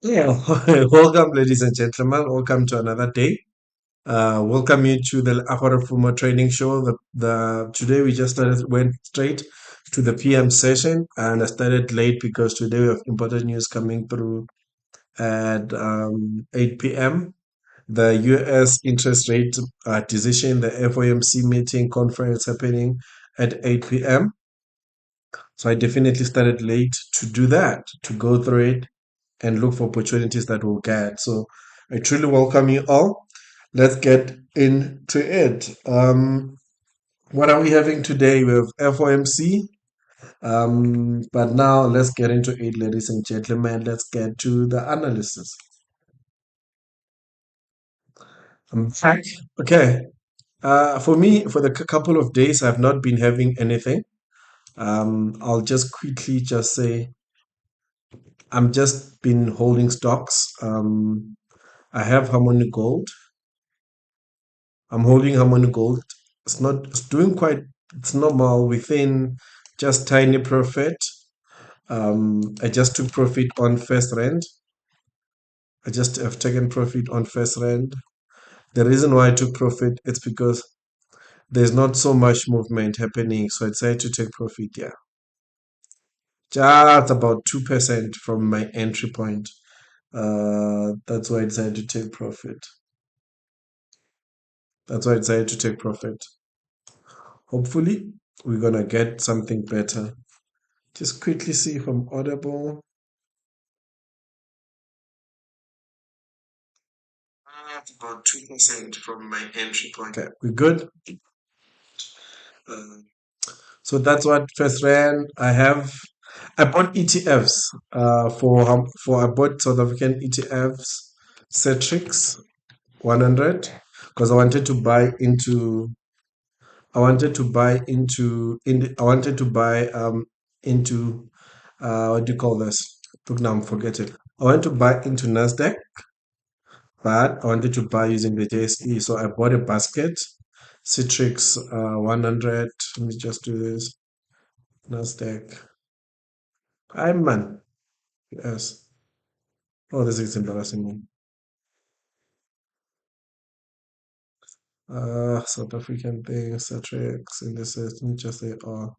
Yeah, welcome, ladies and gentlemen. Welcome to another day. Welcome you to the Afara Fumo Training Show. The today we just went straight to the PM session, and I started late because today we have important news coming through at 8 p.m. The U.S. interest rate decision, the FOMC meeting conference happening at 8 p.m. So I definitely started late to do that, to go through it and look for opportunities that we'll get. So I truly welcome you all. Let's get into it. What are we having today? We have FOMC. But now let's get into it, ladies and gentlemen. Let's get to the analysis. I'm back. Okay. For me, for the couple of days, I've not been having anything. I'll just quickly just say I'm just been holding stocks. I have Harmony Gold. I'm holding Harmony Gold. It's doing quite, it's normal within just tiny profit. I just took profit on first rand. I just have taken profit on first rand. The reason why I took profit it's because there's not so much movement happening, so I decided to take profit. Yeah, just about 2% from my entry point. That's why I decided to take profit. That's why I decided to take profit. Hopefully, we're gonna get something better. Just quickly see if I'm audible. About 2% from my entry point. Okay, we're good. Uh, so that's what first ran. I bought ETFs for I bought South African ETFs, Cetrix 100, because I wanted to buy I wanted to buy into what do you call this? Look now, I'm forgetting. I wanted to buy into Nasdaq, but I wanted to buy using the JSE. So I bought a basket, Citrix 100. Let me just do this. Nasdaq. I'm man. Yes. Oh, this is embarrassing me. South African thing, Citrix indices. Let me just say, oh,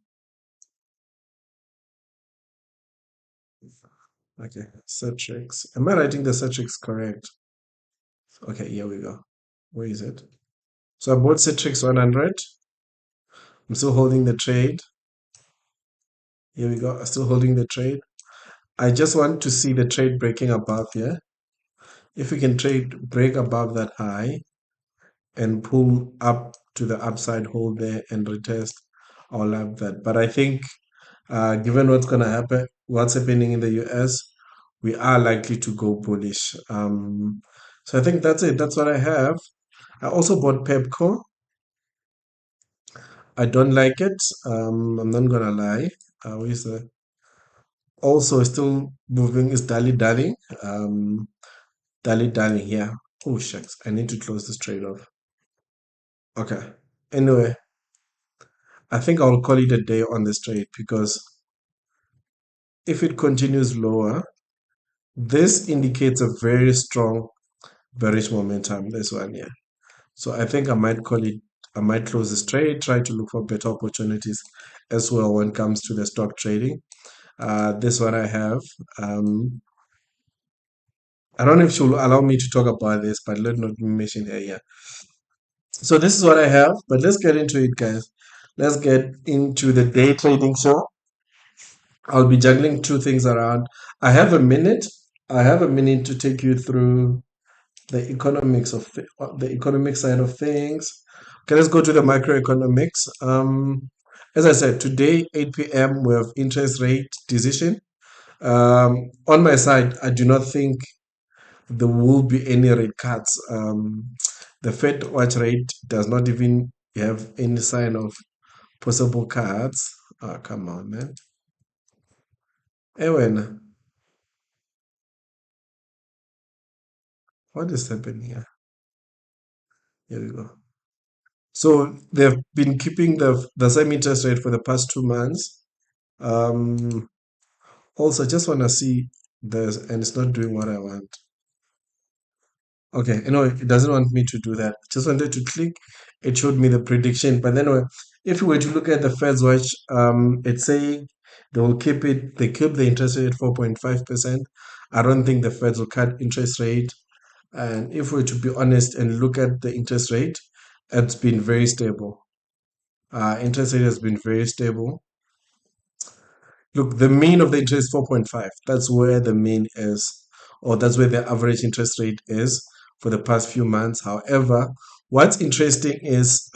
okay, Citrix. Am I writing the Citrix correct? Okay, here we go. Where is it? So I bought Citrix 100. I'm still holding the trade. Here we go. I'm still holding the trade. I just want to see the trade breaking above here. If we can trade break above that high and pull up to the upside hold there and retest, I'll have that. But I think given what's happening in the US, we are likely to go bullish. So I think that's it. That's what I have. I also bought Pepco. I don't like it. I'm not gonna lie. What is the also still moving is Dali. Um, Dali, yeah. Oh shucks, I need to close this trade off. Okay. Anyway, I think I'll call it a day on this trade because if it continues lower, this indicates a very strong bearish momentum. This one, yeah. So I think I might close this trade, try to look for better opportunities as well when it comes to the stock trading. This one I have. Um, I don't know if she'll allow me to talk about this, but let not be mentioned here. Yeah. So this is what I have, but let's get into it, guys. Let's get into the day trading show. I'll be juggling two things around. I have a minute. I have a minute to take you through the economic side of things. Okay, let's go to the microeconomics. As I said, today 8 p.m. we have interest rate decision. On my side, I do not think there will be any rate cuts. The Fed watch rate does not even have any sign of possible cuts. Oh, come on, man. Ewen, what is happening here? Here we go. So they've been keeping the same interest rate for the past 2 months. Um, Also, I just want to see. and it's not doing what I want. Okay, it doesn't want me to do that. Just wanted to click. It showed me the prediction. But anyway, if we were to look at the Fed's watch, it's saying they keep the interest rate at 4.5%. I don't think the Feds will cut interest rate. And if we're to be honest and look at the interest rate, it's been very stable. Interest rate has been very stable. Look, the mean of the interest is 4.5. That's where the mean is, or that's where the average interest rate is for the past few months. However, what's interesting is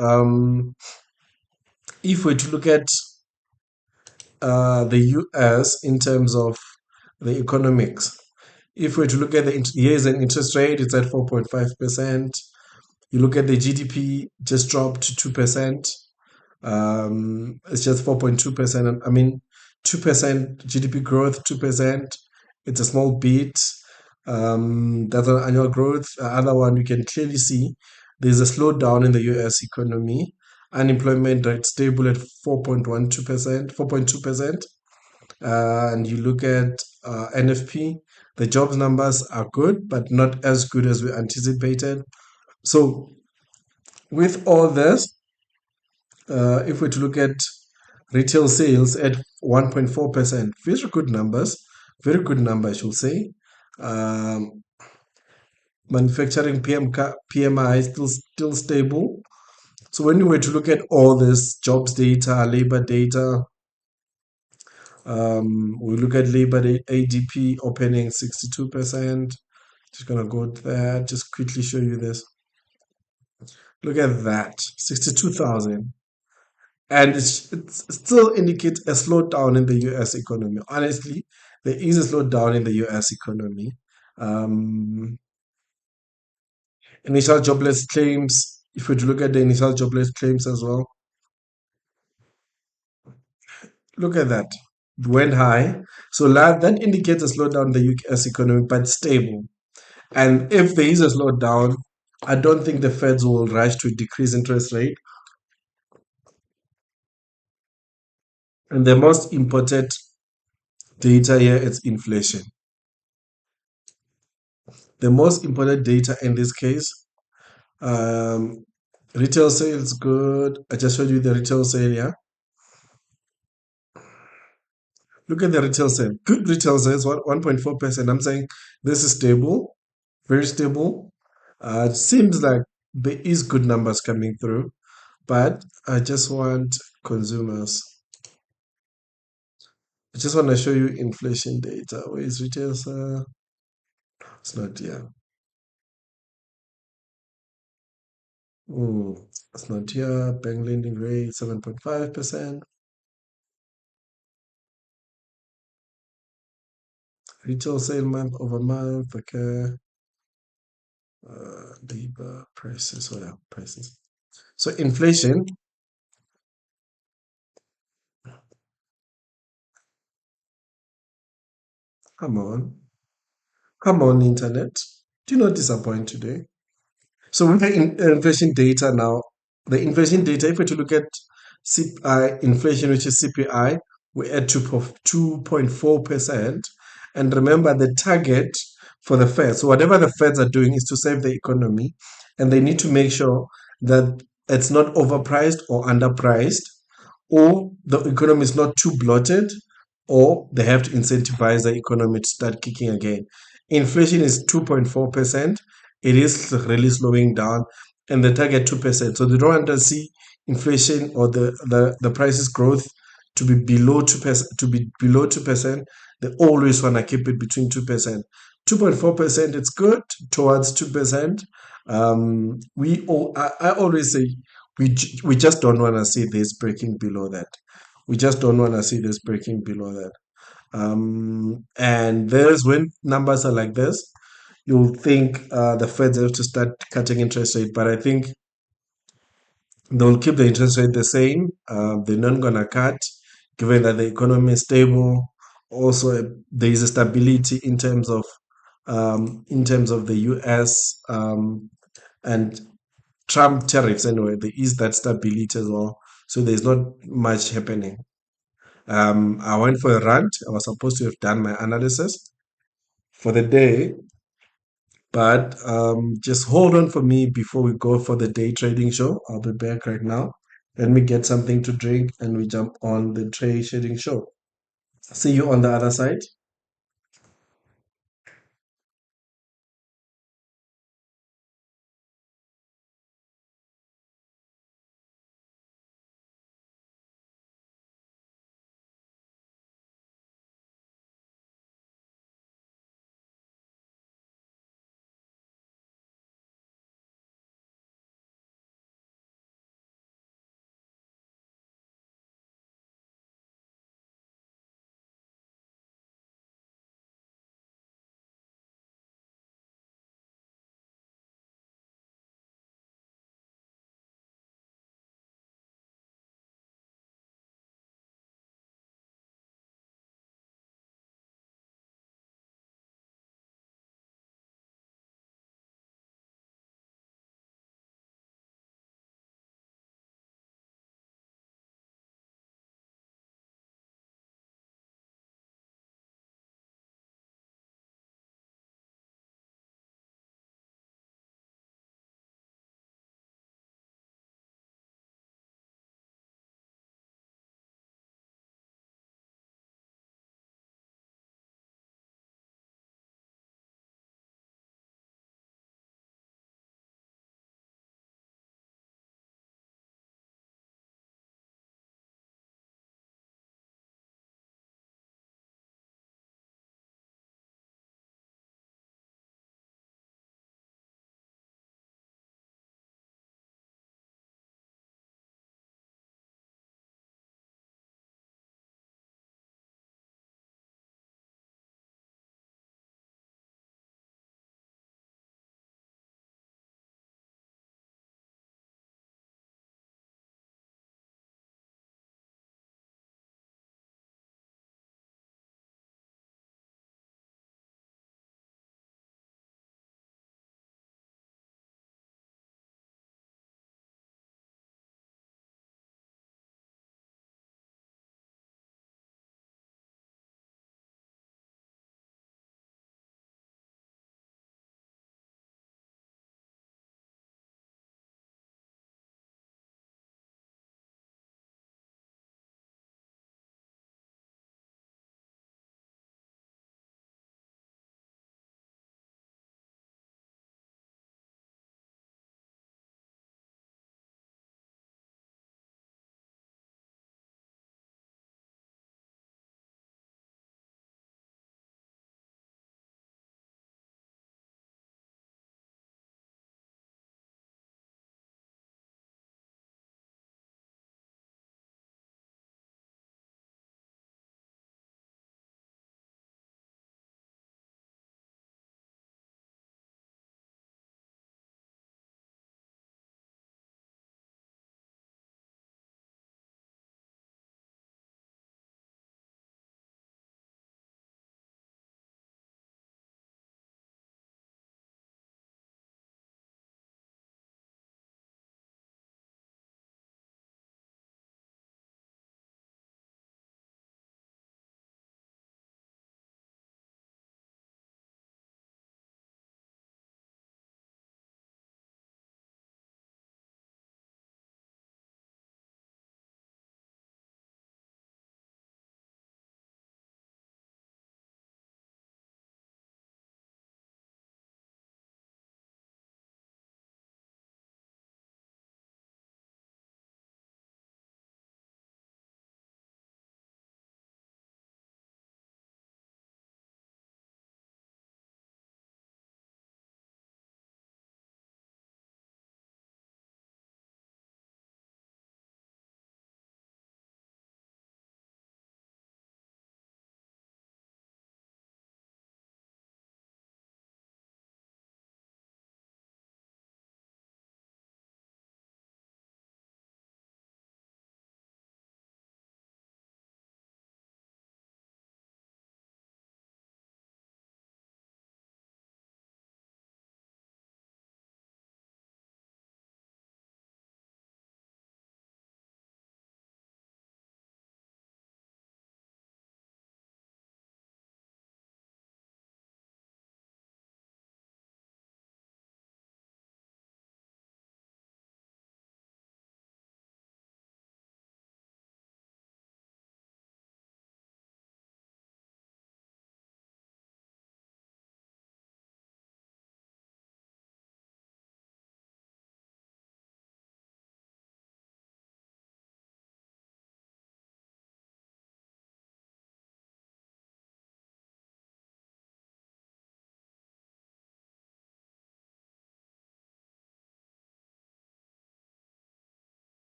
if we to look at the US in terms of the economics, if we to look at here's an interest rate, it's at 4.5%. You look at the GDP, just dropped to 2%. It's just 4.2%. I mean, 2% GDP growth, 2%. It's a small beat. That's an annual growth. The other one, you can clearly see there's a slowdown in the US economy. Unemployment rate stable at 4.12%, 4.2%. And you look at NFP, the jobs numbers are good, but not as good as we anticipated. So, with all this, if we to look at retail sales at 1.4%, very good numbers, very good numbers, I should say. Um, Manufacturing PMI still stable. So when you were to look at all this jobs data, labor data, we look at ADP opening 62%. Just gonna go to that. Just quickly show you this. Look at that, 62,000. And it still indicates a slowdown in the US economy. Honestly, there is a slowdown in the US economy. Um, Initial jobless claims, if we look at the initial jobless claims as well, look at that. It went high. So that indicates a slowdown in the US economy, but stable. And if there is a slowdown, I don't think the Feds will rush to decrease interest rate. And the most important data here is inflation. The most important data in this case, um, retail sales good. I just showed you the retail sale, yeah. Look at the retail sale. Good retail sales, 1.4%. I'm saying this is stable, very stable. It seems like there is good numbers coming through, but I just want consumers. I just want to show you inflation data. Where is retail sale? It's not here. Hmm, it's not here. Bank lending rate 7.5%. Retail sale month over month. Okay. Labor prices. What are prices? So inflation. Come on. Come on, internet. Do not disappoint today. So with the inflation data now, the inflation data, if we to look at CPI inflation, which is CPI, we're at 2.4%. And remember the target for the Fed. So whatever the Feds are doing is to save the economy, and they need to make sure that it's not overpriced or underpriced, or the economy is not too bloated, or they have to incentivize the economy to start kicking again. Inflation is 2.4%. It is really slowing down, and the target 2%. So they don't want to see inflation or the prices growth to be below 2%. To be below 2%, they always want to keep it between 2%. 2.4%, it's good towards 2%. I always say we just don't want to see this breaking below that. We just don't want to see this breaking below that. And there's when numbers are like this, you'll think the Feds have to start cutting interest rate, but I think they'll keep the interest rate the same. They're not gonna cut, given that the economy is stable. Also, there is a stability in terms of the U.S. And Trump tariffs. Anyway, there is that stability as well. So there's not much happening. I went for a rant. I was supposed to have done my analysis. for the day. But just hold on for me before we go for the day trading show. I'll be back right now. Let me get something to drink and we jump on the trade trading show. See you on the other side.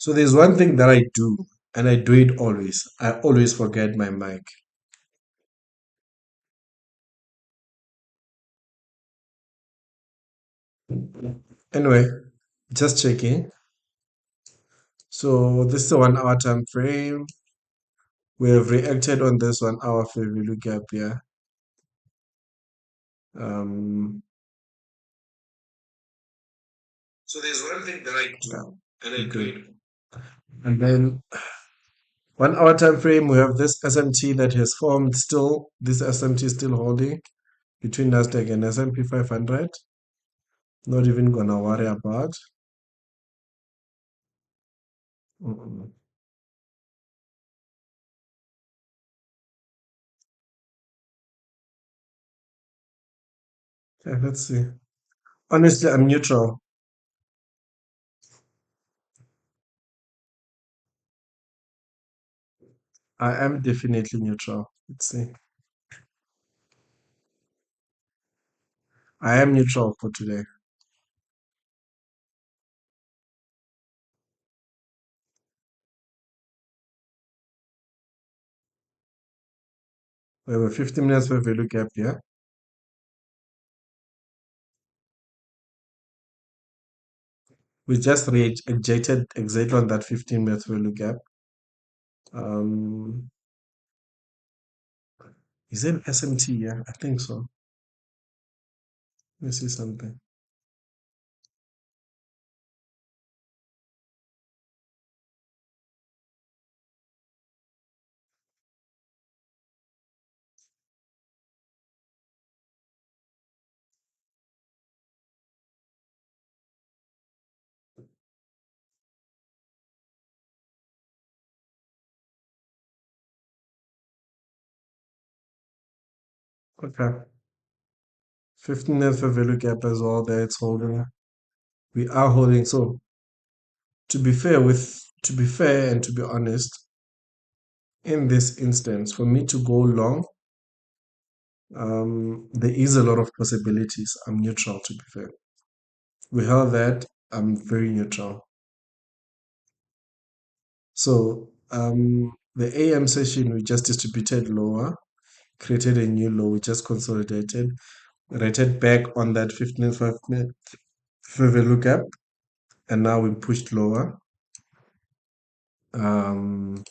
So there's one thing that I do, and I do it always. I always forget my mic. Anyway, just checking. So this is a 1 hour time frame. We have reacted on this 1 hour favorite gap here. Um, so there's one thing that I do, yeah, and I do it. And then 1 hour time frame, we have this SMT that has formed still. This SMT is still holding between Nasdaq and S&P 500. Not even gonna worry about. Mm-mm. Yeah, let's see. Honestly, I'm neutral. I am definitely neutral. Let's see. I am neutral for today. We have a 15 minutes for value gap here. We just rejected exactly on that 15 minutes value gap. Um, is it SMT? Yeah, I think so. Let me see something. Okay. 15 minutes for value gap as well. There it's holding. We are holding. So to be fair and to be honest, in this instance, for me to go long, there is a lot of possibilities. I'm neutral to be fair. We held that. I'm very neutral. So the AM session we just distributed lower, created a new low, we just consolidated, rated back on that 15.5 minute favor lookup, and now we pushed lower. Um,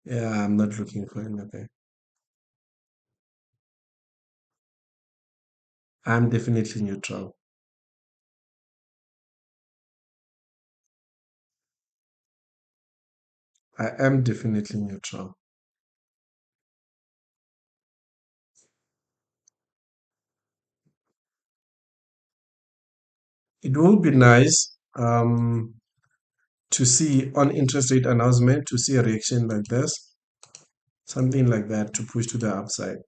yeah, I'm not looking for anything. I'm definitely neutral. I am definitely neutral. It will be nice to see on interest rate announcement to see a reaction like this, something like that to push to the upside.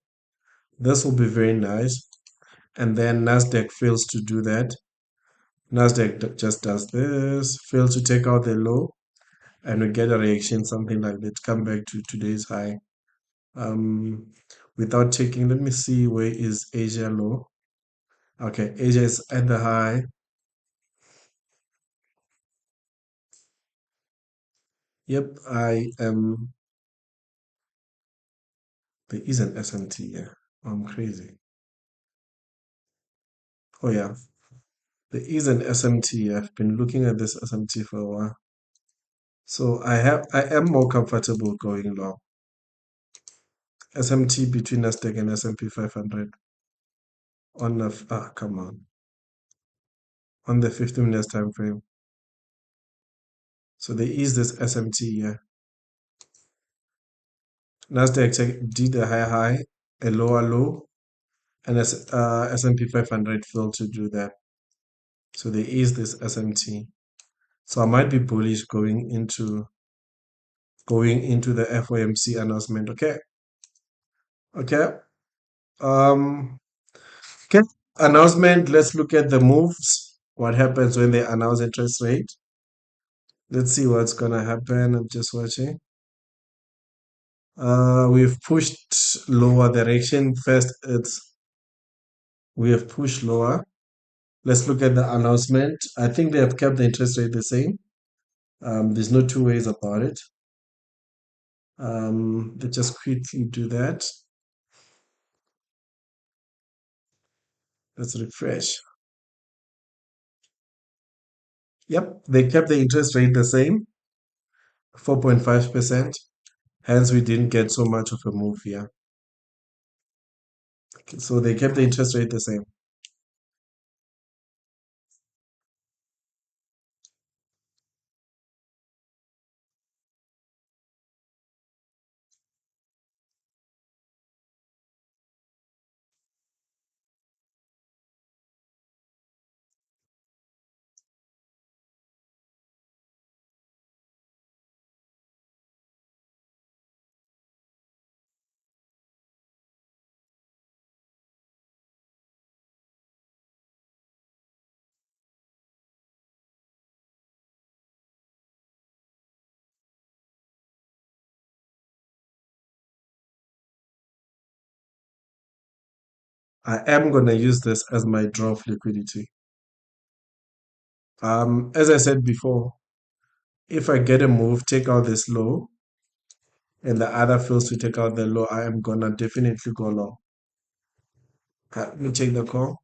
This will be very nice. And then Nasdaq fails to do that. Nasdaq just does this, fails to take out the low, and we get a reaction, something like that, come back to today's high. Um, Without taking, let me see where is Asia low. Okay, Asia is at the high. Yep, I am. There is an SMT here. I'm crazy. Oh yeah, there is an SMT. I've been looking at this SMT for a while. So I am more comfortable going long. SMT between Nasdaq and S&P 500 on the come on the 15 minutes time frame. So there is this SMT here. Nasdaq did a high high, a lower low, and S&P 500 failed to do that. So there is this SMT. So I might be bullish going into the FOMC announcement. Okay, okay. Um, okay. Announcement. Let's look at the moves. What happens when they announce interest rate? Let's see what's gonna happen. I'm just watching. We've pushed lower direction. First, we have pushed lower. Let's look at the announcement. I think they have kept the interest rate the same. There's no two ways about it. Let's just quickly do that. Let's refresh. Yep, they kept the interest rate the same, 4.5%. Hence, we didn't get so much of a move here. Okay, so they kept the interest rate the same. I am going to use this as my draw of liquidity. As I said before, if I get a move, take out this low, and the other fails to take out the low, I am going to definitely go long. Let me take the call.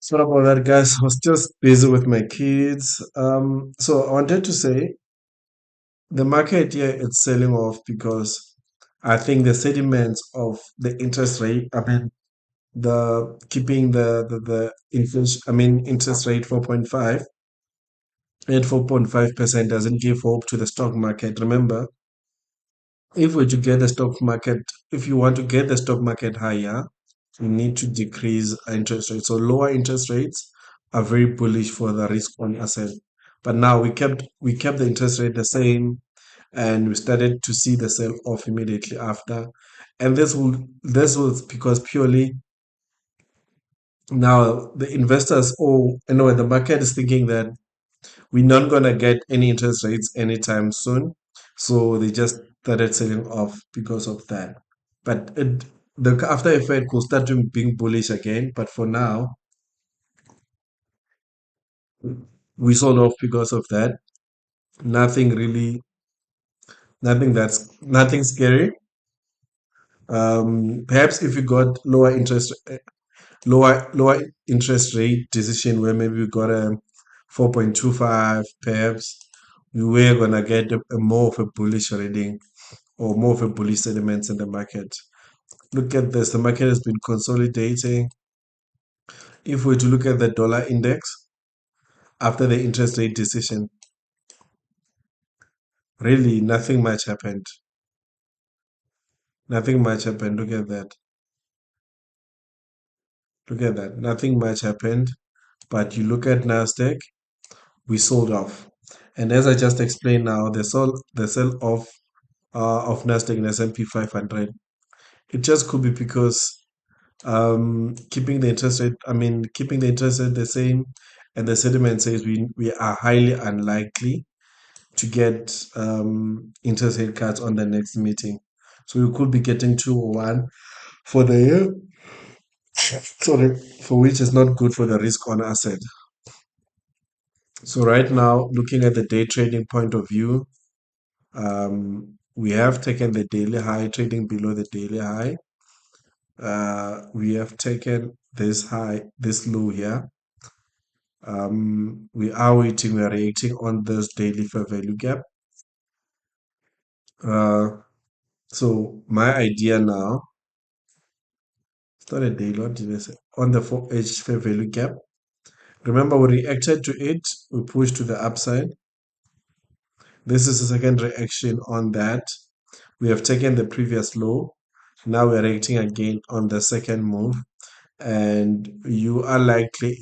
Sorry about that, guys. I was just busy with my kids. So I wanted to say the market here it's selling off because I think the sentiments of the interest rate, I mean, the keeping the inflation, I mean, interest rate 4.5 at 4.5% doesn't give hope to the stock market. Remember, if we're to get the stock market, if you want to get the stock market higher, you need to decrease interest rates. So lower interest rates are very bullish for the risk on asset. But now we kept the interest rate the same, and we started to see the sell off immediately after. And this was because purely now the investors, oh, anyway, the market is thinking that we're not gonna get any interest rates anytime soon, so they just started selling off because of that. But the after effect could start to being bullish again. But for now, we sold off because of that. Nothing really, nothing scary. Perhaps if you got lower interest rate decision where maybe we got a 4.25, perhaps we were gonna get a more of a bullish reading or more of a bullish sentiments in the market. Look at this, the market has been consolidating. If we were to look at the dollar index after the interest rate decision, really nothing much happened. Nothing much happened. Look at that. Look at that. Nothing much happened. But you look at Nasdaq, we sold off. And as I just explained now, the sell off of Nasdaq and S&P 500. It just could be because keeping the interest rate the same, and the sentiment says we are highly unlikely to get interest rate cuts on the next meeting. So we could be getting 2 or 1 for the year, sorry, for which is not good for the risk on asset. So right now, looking at the day trading point of view, we have taken the daily high, trading below the daily high. We have taken this high, this low here. We are waiting, we are reacting on this daily fair value gap. Uh, so my idea now, it's not a daily, what did I say? On the 4H fair value gap. Remember, we reacted to it, we pushed to the upside. This is a second reaction on that. We have taken the previous low. Now we are reacting again on the second move. And you are likely,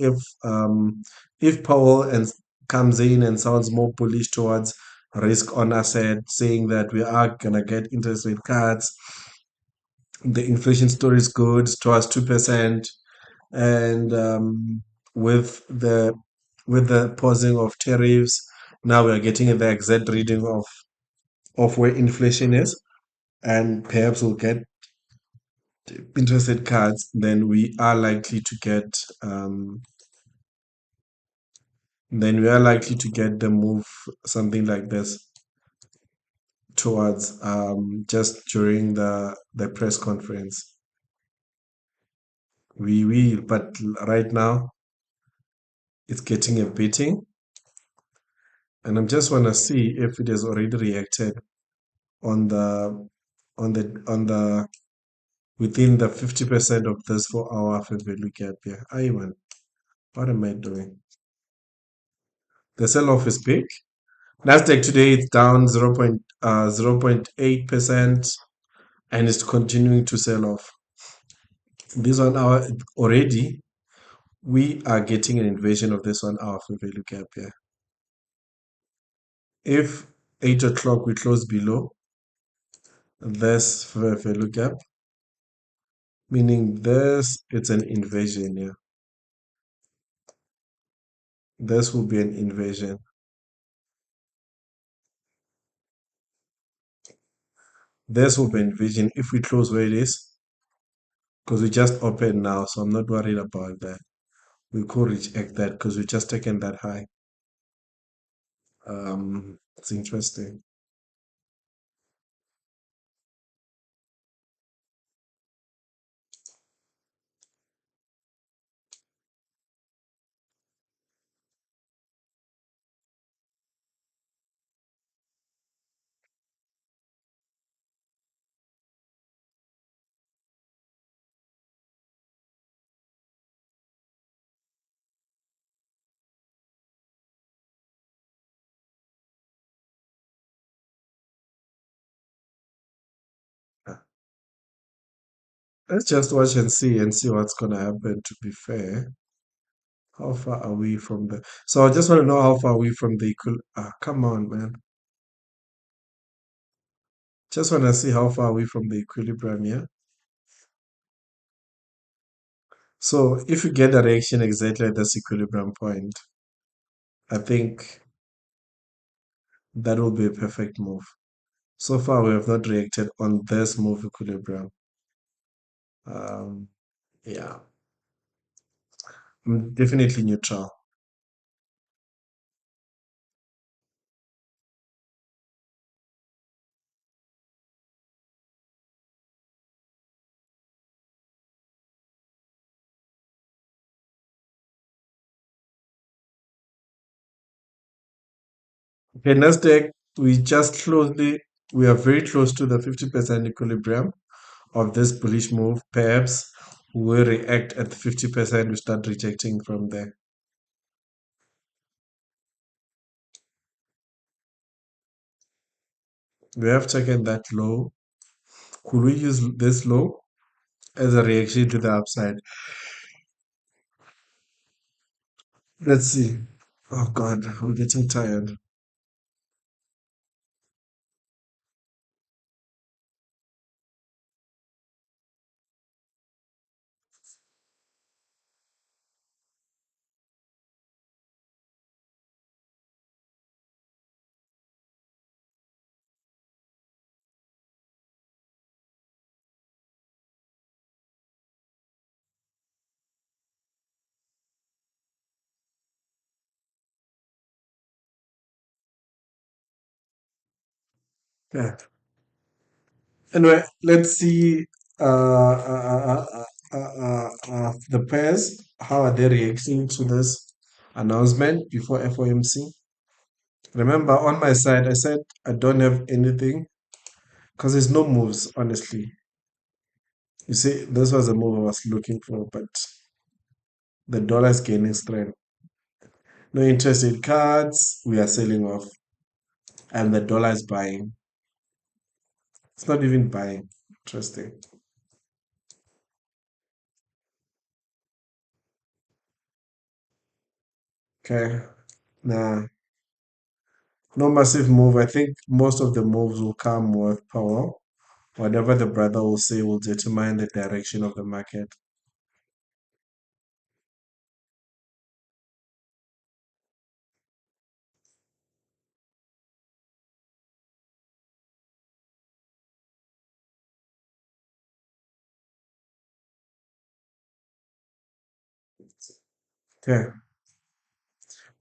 if Powell comes in and sounds more bullish towards risk on asset, saying that we are gonna get interest rate cuts, the inflation story is good towards 2%, and with the pausing of tariffs, now we are getting the exact reading of where inflation is, and perhaps we'll get interest rate cuts, then we are likely to get the move something like this towards just during the press conference. We will, but right now it's getting a beating, and I'm just wanna see if it has already reacted on the within the 50% of this 4 hour fair value gap here. Ivan, what am I doing? The sell-off is big. Nasdaq today is down 0.8%, and it's continuing to sell off. This 1 hour already, we are getting an invasion of this 1 hour fair value gap here. If 8 o'clock we close below this fair value gap, meaning this, it's an invasion here. This will be an invasion. This will be an invasion if we close where it is, because we just opened now, so I'm not worried about that. We could reject that because we just taken that high. It's interesting. Let's just watch and see what's gonna happen, to be fair. How far are we from the so I just want to know how far are we from the equal come on, man. Just want to see how far are we from the equilibrium, yeah? So if you get a reaction exactly at this equilibrium point, I think that will be a perfect move. So far, we have not reacted on this move equilibrium. Um, yeah, definitely neutral. Okay, Nasdaq, we are very close to the 50% equilibrium of this bullish move. Perhaps we'll react at the 50%, we start rejecting from there. We have taken that low. Could we use this low as a reaction to the upside? Let's see. Oh God, I'm getting tired. Yeah. Anyway, let's see the pairs. How are they reacting to this announcement before FOMC? Remember, on my side, I said I don't have anything because there's no moves, honestly. You see, this was a move I was looking for, but the dollar is gaining strength. No interest in cards, we are selling off, and the dollar is buying. It's not even buying. Interesting. Okay. Nah, no massive move. I think most of the moves will come with power. Whatever the brother will say will determine the direction of the market. Okay.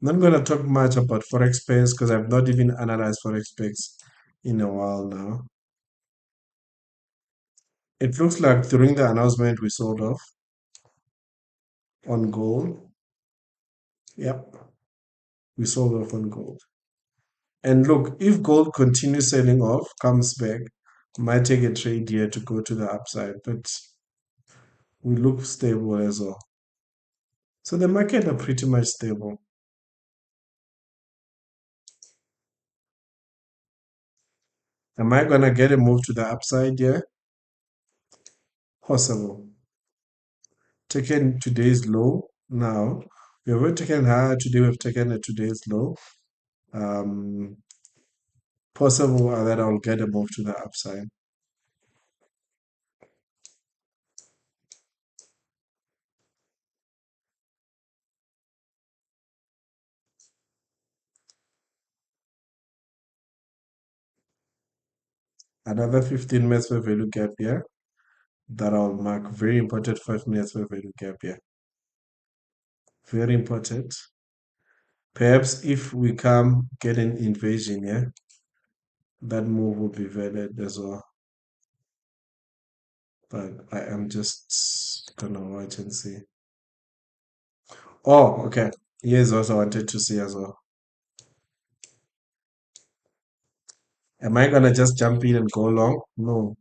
I'm not going to talk much about forex pairs because I've not even analyzed forex pairs in a while now. It looks like during the announcement we sold off on gold. Yep, we sold off on gold. And look, if gold continues selling off, comes back, might take a trade here to go to the upside, but we look stable as well. So the market are pretty much stable. Am I gonna get a move to the upside here? Possible. Taken today's low now. We have taken higher today, we've taken a today's low. Um, Possible that I'll get a move to the upside. Another 15 minutes for value gap here that I'll mark. Very important 5 minutes for value gap here. Very important. Perhaps if we come get an invasion here, that move will be valid as well. But I am just gonna watch and see. Oh, okay. Here's what I wanted to see as well. Am I gonna just jump in and go long? No.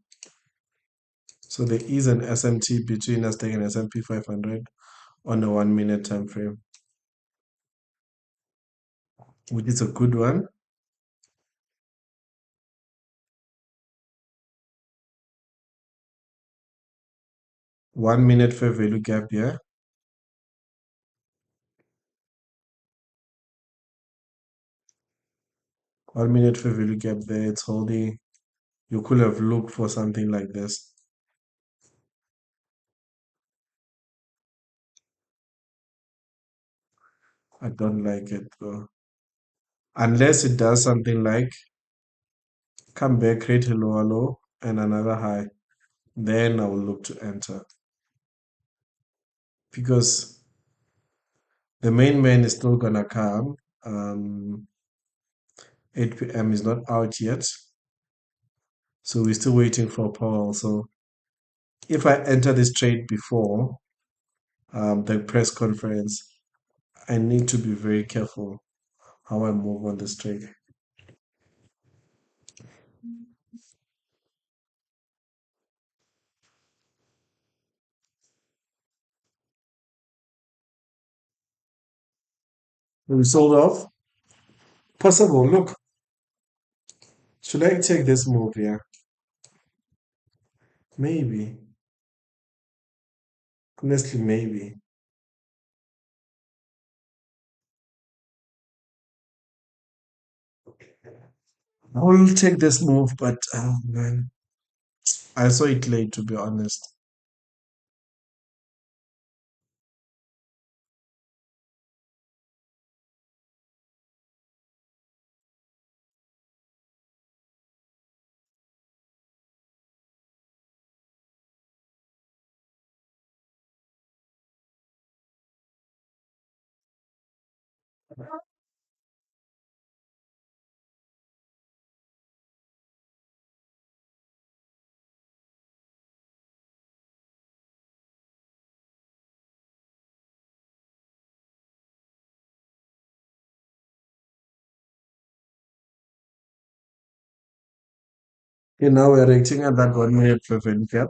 So there is an SMT between Nasdaq and S&P 500 on a 1 minute time frame, which is a good one. 1 minute fair value gap here. 1 minute fair value gap there. It's holding. You could have looked for something like this. I don't like it though. Unless it does something like come back, create a lower low and another high. Then I will look to enter. Because the main man is still gonna come. 8 p.m. is not out yet. So we're still waiting for Powell. So if I enter this trade before the press conference, I need to be very careful how I move on this trade. We sold off. Possible. Look, should I take this move here? Maybe. Honestly, maybe. I will take this move, but oh man, I saw it late to be honest. Okay, now we're reaching at that 1 minute preference gap.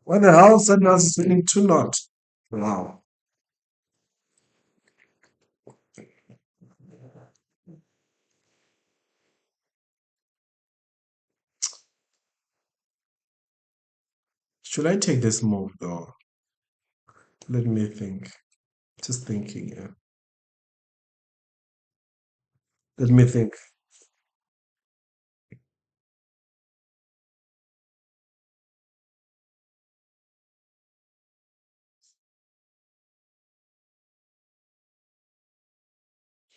What the hell? Suddenly is spinning two knot. Wow. Should I take this move though? Let me think. Just thinking, yeah. Let me think.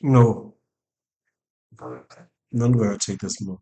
No, I'm not gonna take this move.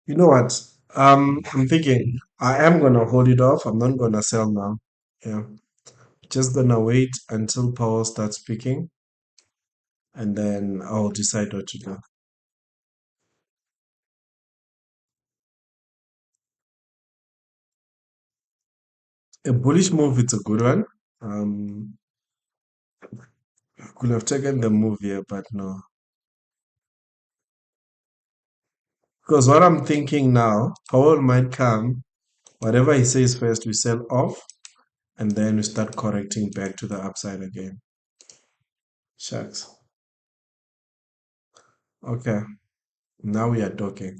You know what? I'm thinking I am gonna hold it off. I'm not gonna sell now. Yeah, just gonna wait until Powell starts speaking, and then I'll decide what to do. A bullish move, it's a good one. Um, could have taken the move here, but no. Because what I'm thinking now, Powell might come. Whatever he says first, we sell off, and then we start correcting back to the upside again. Shucks. Okay, now we are talking.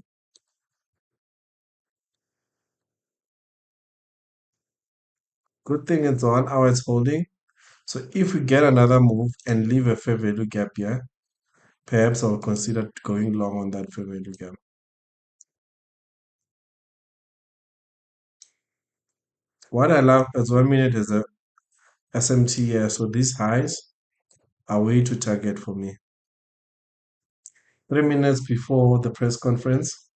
Good thing it's 1 hour it's holding. So if we get another move and leave a fair value gap here, perhaps I'll consider going long on that fair value gap. What I love as 1 minute is a SMT here. So these highs are way to target for me. 3 minutes before the press conference,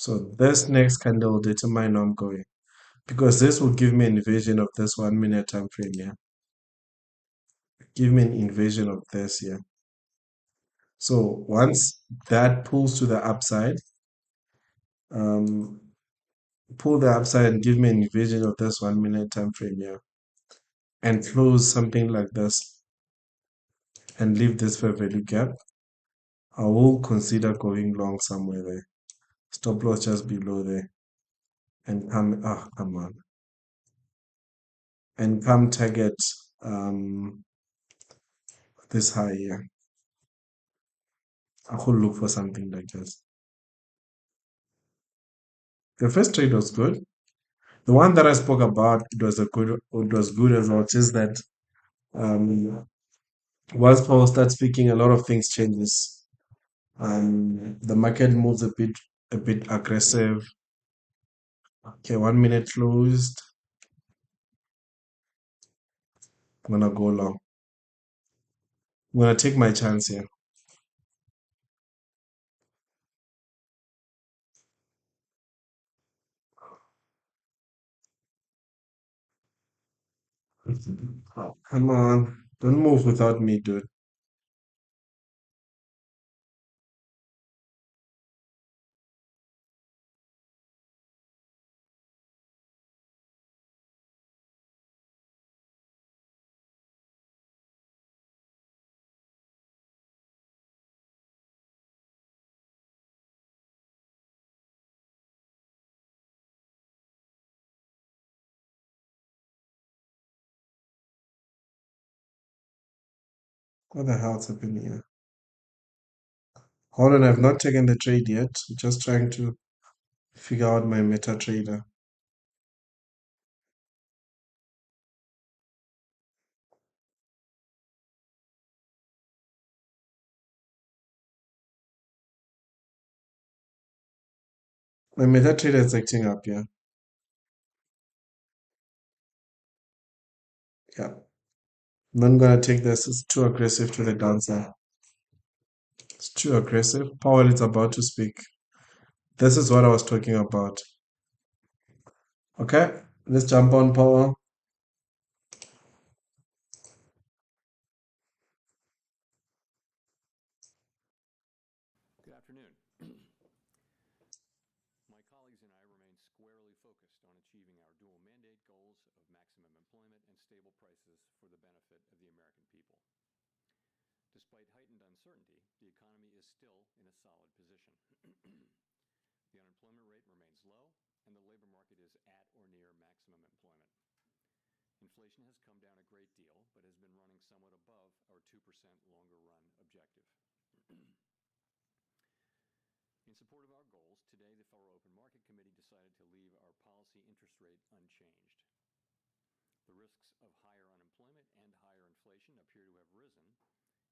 So this next candle will determine where I'm going because this will give me an inversion of this 1 minute time frame here. Give me an inversion of this here. So once that pulls to the upside, um, pull the upside and give me an inversion of this 1 minute time frame here and close something like this and leave this fair value gap, I will consider going long somewhere there. Stop loss just below there and come on. And come target um this high here. I could look for something like this. The first trade was good. The one that I spoke about, it was good as well. Just that um once Paul starts speaking, a lot of things changes. The market moves a bit aggressive. Okay, 1 minute closed. I'm gonna go long. I'm gonna take my chance here. Come on, don't move without me, dude. What the hell's happening here? Hold on, I've not taken the trade yet. Just trying to figure out my meta trader. My meta trader is acting up, yeah. Yeah. I'm not gonna take this. It's too aggressive to the downside. It's too aggressive. Powell is about to speak. This is what I was talking about. Okay, let's jump on Powell. Good afternoon. My colleagues and I remain squarely focused on achieving our dual mandate goals of maximum employment and stable prices for the benefit of the American people. Despite heightened uncertainty, the economy is still in a solid position. The unemployment rate remains low, and the labor market is at or near maximum employment. Inflation has come down a great deal, but has been running somewhat above our 2% longer run objective. In support of our goals, today the Federal Open Market Committee decided to leave our policy interest rate unchanged. The risks of higher unemployment and higher inflation appear to have risen,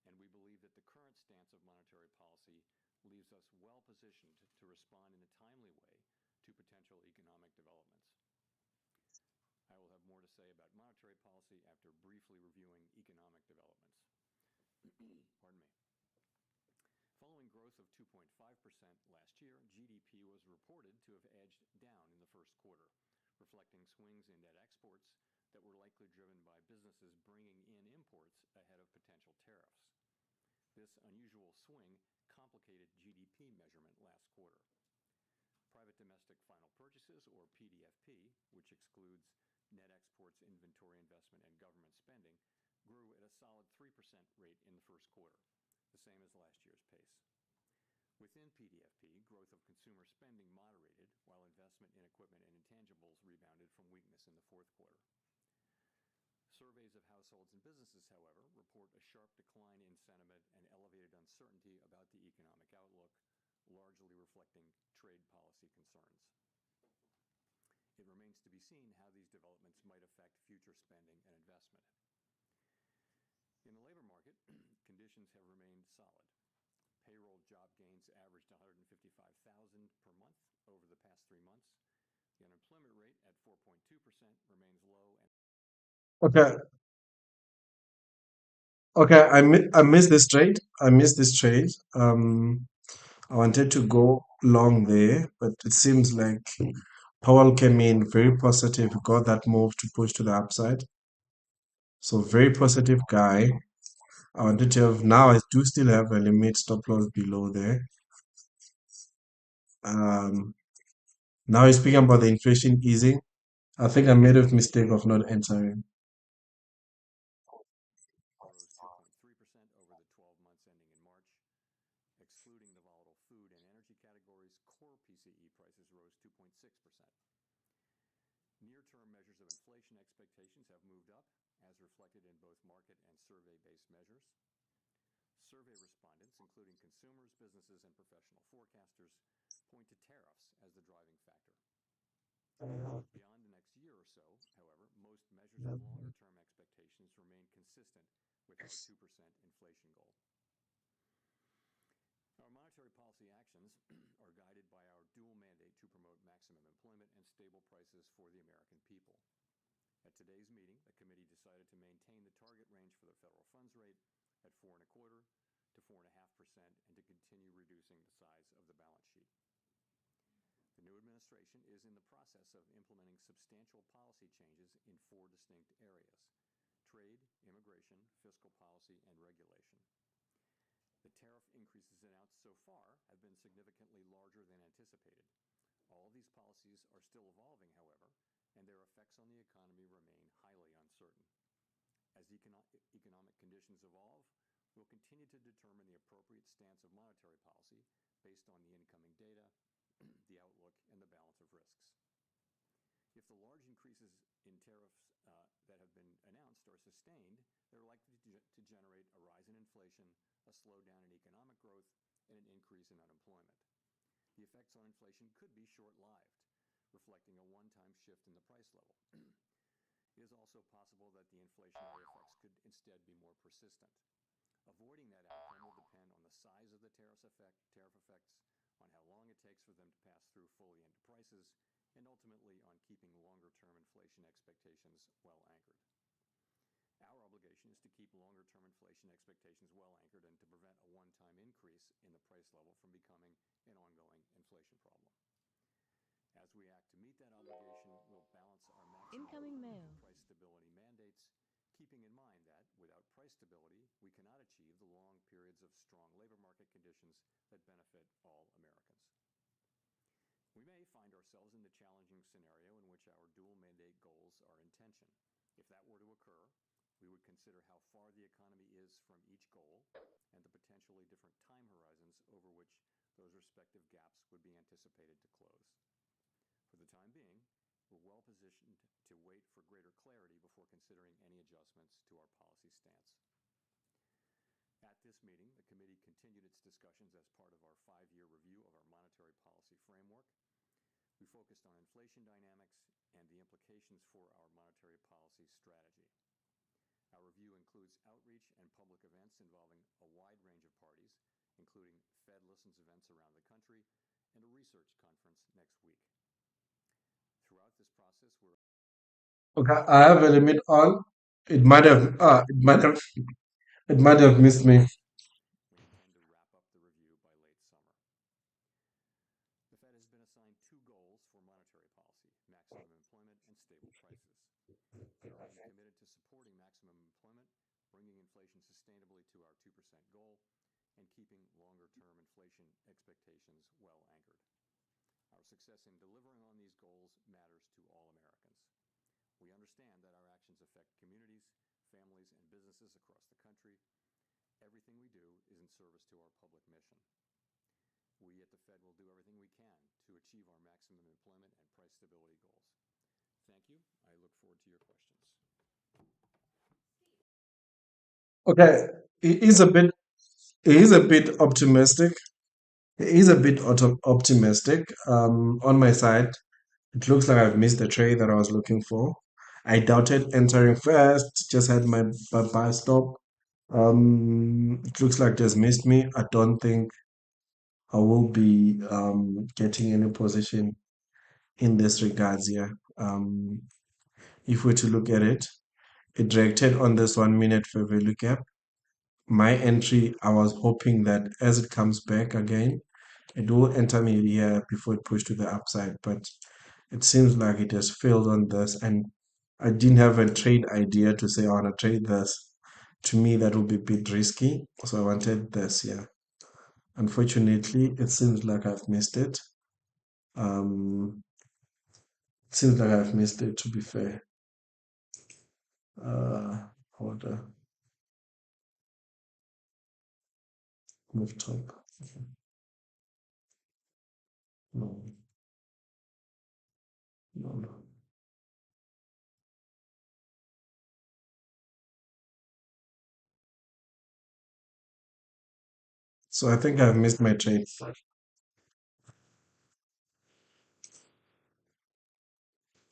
and we believe that the current stance of monetary policy leaves us well positioned to respond in a timely way to potential economic developments. I will have more to say about monetary policy after briefly reviewing economic developments. Pardon me. Following growth of 2.5% last year, GDP was reported to have edged down in the first quarter, reflecting swings in net exports that were likely driven by businesses bringing in imports ahead of potential tariffs. This unusual swing complicated GDP measurement last quarter. Private domestic final purchases, or PDFP, which excludes net exports, inventory investment, and government spending, grew at a solid 3% rate in the first quarter, the same as last year's pace. Within PDFP, growth of consumer spending moderated, while investment in equipment and intangibles rebounded from weakness in the fourth quarter. Surveys of households and businesses, however, report a sharp decline in sentiment and elevated uncertainty about the economic outlook, largely reflecting trade policy concerns. It remains to be seen how these developments might affect future spending and investment. In the labor market, conditions have remained solid. Payroll job gains averaged 155,000 per month over the past 3 months. The unemployment rate at 4.2% remains low. Okay, okay. I missed this trade. I missed this trade. I wanted to go long there, but it seems like Powell came in very positive, got that move to push to the upside. So very positive guy. I wanted to have now I do still have a limit stop loss below there. Um, Now he's speaking about the inflation easing. I think I made a mistake of not entering. Rose 2.3% over the 12 months ending in March. Excluding the volatile food and energy categories, core PCE prices rose 2.6%. Near-term measures of inflation expectations have moved up, as reflected in both market and survey-based measures. Survey respondents, including consumers, businesses, and professional forecasters, point to tariffs as the driving factor. Beyond the next year or so, however, most measures of longer-term expectations remain consistent with our 2% inflation goal. Our monetary policy actions are guided by our dual mandate to promote maximum employment and stable prices for the American people. At today's meeting, the committee decided to maintain the target range for the federal funds rate at 4.25 to 4.5% and to continue reducing the size of the balance sheet. The new administration is in the process of implementing substantial policy changes in four distinct areas: trade, immigration, fiscal policy, and regulation. The tariff increases announced so far have been significantly larger than anticipated. All of these policies are still evolving, however, and their effects on the economy remain highly uncertain. As economic conditions evolve, we'll continue to determine the appropriate stance of monetary policy based on the incoming data, the outlook, and the balance of risks. If the large increases in tariffs that have been announced are sustained, they're likely to generate a rise in inflation, a slowdown in economic growth, and an increase in unemployment. The effects on inflation could be short-lived, reflecting a one-time shift in the price level. It is also possible that the inflationary effects could instead be more persistent. Avoiding that outcome will depend on the size of the tariff effects, on how long it takes for them to pass through fully into prices, and ultimately on keeping longer-term inflation expectations well anchored. Our obligation is to keep longer-term inflation expectations well anchored and to prevent a one-time increase in the price level from becoming an ongoing inflation problem. As we act to meet that obligation, we'll balance our maximum employment and price stability mandates, keeping in mind that without price stability, we cannot achieve the long periods of strong labor market conditions that benefit all Americans. We may find ourselves in the challenging scenario in which our dual mandate goals are in tension. If that were to occur, we would consider how far the economy is from each goal and the potentially different time horizons over which those respective gaps would be anticipated to close. For the time being, we're well positioned to wait for greater clarity before considering any adjustments to our policy stance. At this meeting, the committee continued its discussions as part of our 5-year review of our monetary policy framework. We focused on inflation dynamics and the implications for our monetary policy strategy. Our review includes outreach and public events involving a wide range of parties, including Fed Listens events around the country and a research conference next week. Throughout this process, Okay, I have a limit on. It might have missed me. we intend to wrap up the review by late summer. The Fed has been assigned two goals for monetary policy: maximum employment and stable prices. We remain committed to supporting maximum employment, bringing inflation sustainably to our 2% goal, and keeping longer-term inflation expectations well anchored. Our success in delivering on these goals matters to all Americans. We understand that our actions affect communities, families, and businesses across the country. Everything we do is in service to our public mission. We at the Fed will do everything we can to achieve our maximum employment and price stability goals. Thank you. I look forward to your questions. Okay, it is a bit. It is a bit optimistic. It is a bit optimistic. On my side, it looks like I've missed the trade that I was looking for. I doubted entering first. Just had my buy stop. It looks like just missed me. I don't think I will be getting any position in this regards here. If we're to look at it, it directed on this 1 minute fair value gap. My entry, I was hoping that as it comes back again it will enter me here before it pushed to the upside, but it seems like it has failed on this, and I didn't have a trade idea to say I want to trade this. To me, that would be a bit risky, so I wanted this. Yeah, unfortunately, it seems like I've missed it. Um, seems like I've missed it. To be fair, hold on, move top. Okay. No, no, no. So I think I've missed my trade.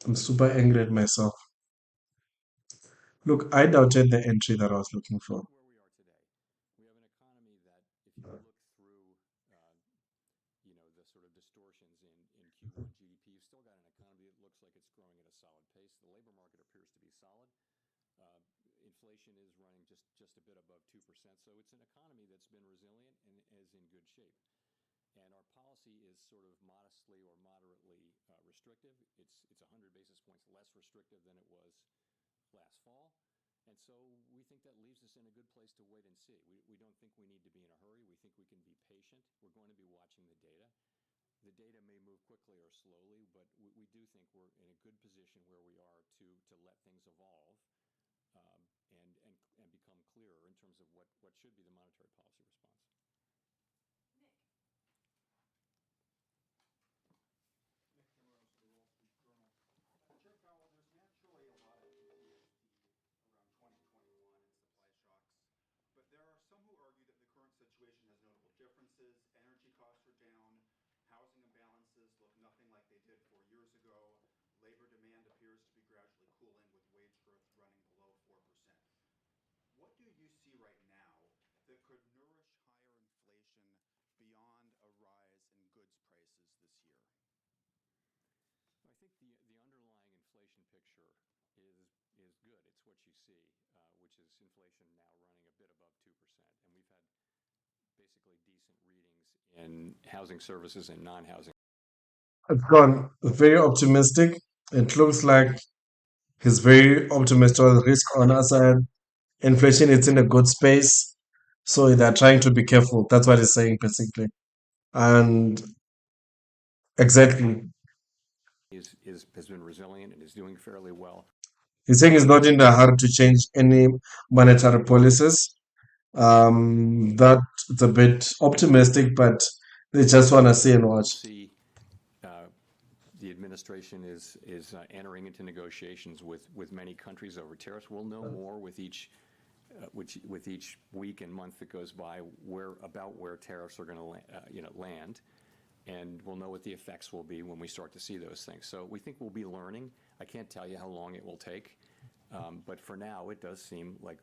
I'm super angry at myself. Look, I doubted the entry that I was looking for. Where we are today, we have an economy that, if you look through, the sort of distortions in Q1 GDP, you've still got an economy that looks like it's growing at a solid pace. The labor market appears to be solid. Uh, Inflation is running just a bit above 2%. So it's an economy that's been resilient and is in good shape. And our policy is sort of modestly or moderately restrictive. It's 100 basis points less restrictive than it was last fall. And so we think that leaves us in a good place to wait and see. We don't think we need to be in a hurry. We think we can be patient. We're going to be watching the data. The data may move quickly or slowly, but we do think we're in a good position where we are to let things evolve, and become clearer in terms of what should be the monetary policy response. Chair Powell, there's naturally a lot of PTSD around 2021 and supply shocks, but there are some who argue that the current situation has notable differences. Energy costs are down, housing imbalances look nothing like they did 4 years ago, labor demand appears to be gradually cooling with wage growth running below 4%. What do you see right now that could nourish higher inflation beyond a rise in goods prices this year? I think the underlying inflation picture is good. It's what you see, which is inflation now running a bit above 2%, and we've had basically decent readings in housing services and non-housing. It's gone very optimistic. It looks like he's very optimistic on risk on our side. Inflation is in a good space. So they're trying to be careful. That's what he's saying basically. And exactly. Has been resilient and is doing fairly well. He's saying he's not in a hurry to change any monetary policies. That's a bit optimistic, but they just want to see and We'll watch. see. Uh, the administration is entering into negotiations with many countries over tariffs. We'll know more with each week and month that goes by where tariffs are going to land, and we'll know what the effects will be when we start to see those things. So we think we'll be learning. I can't tell you how long it will take, but for now, it does seem like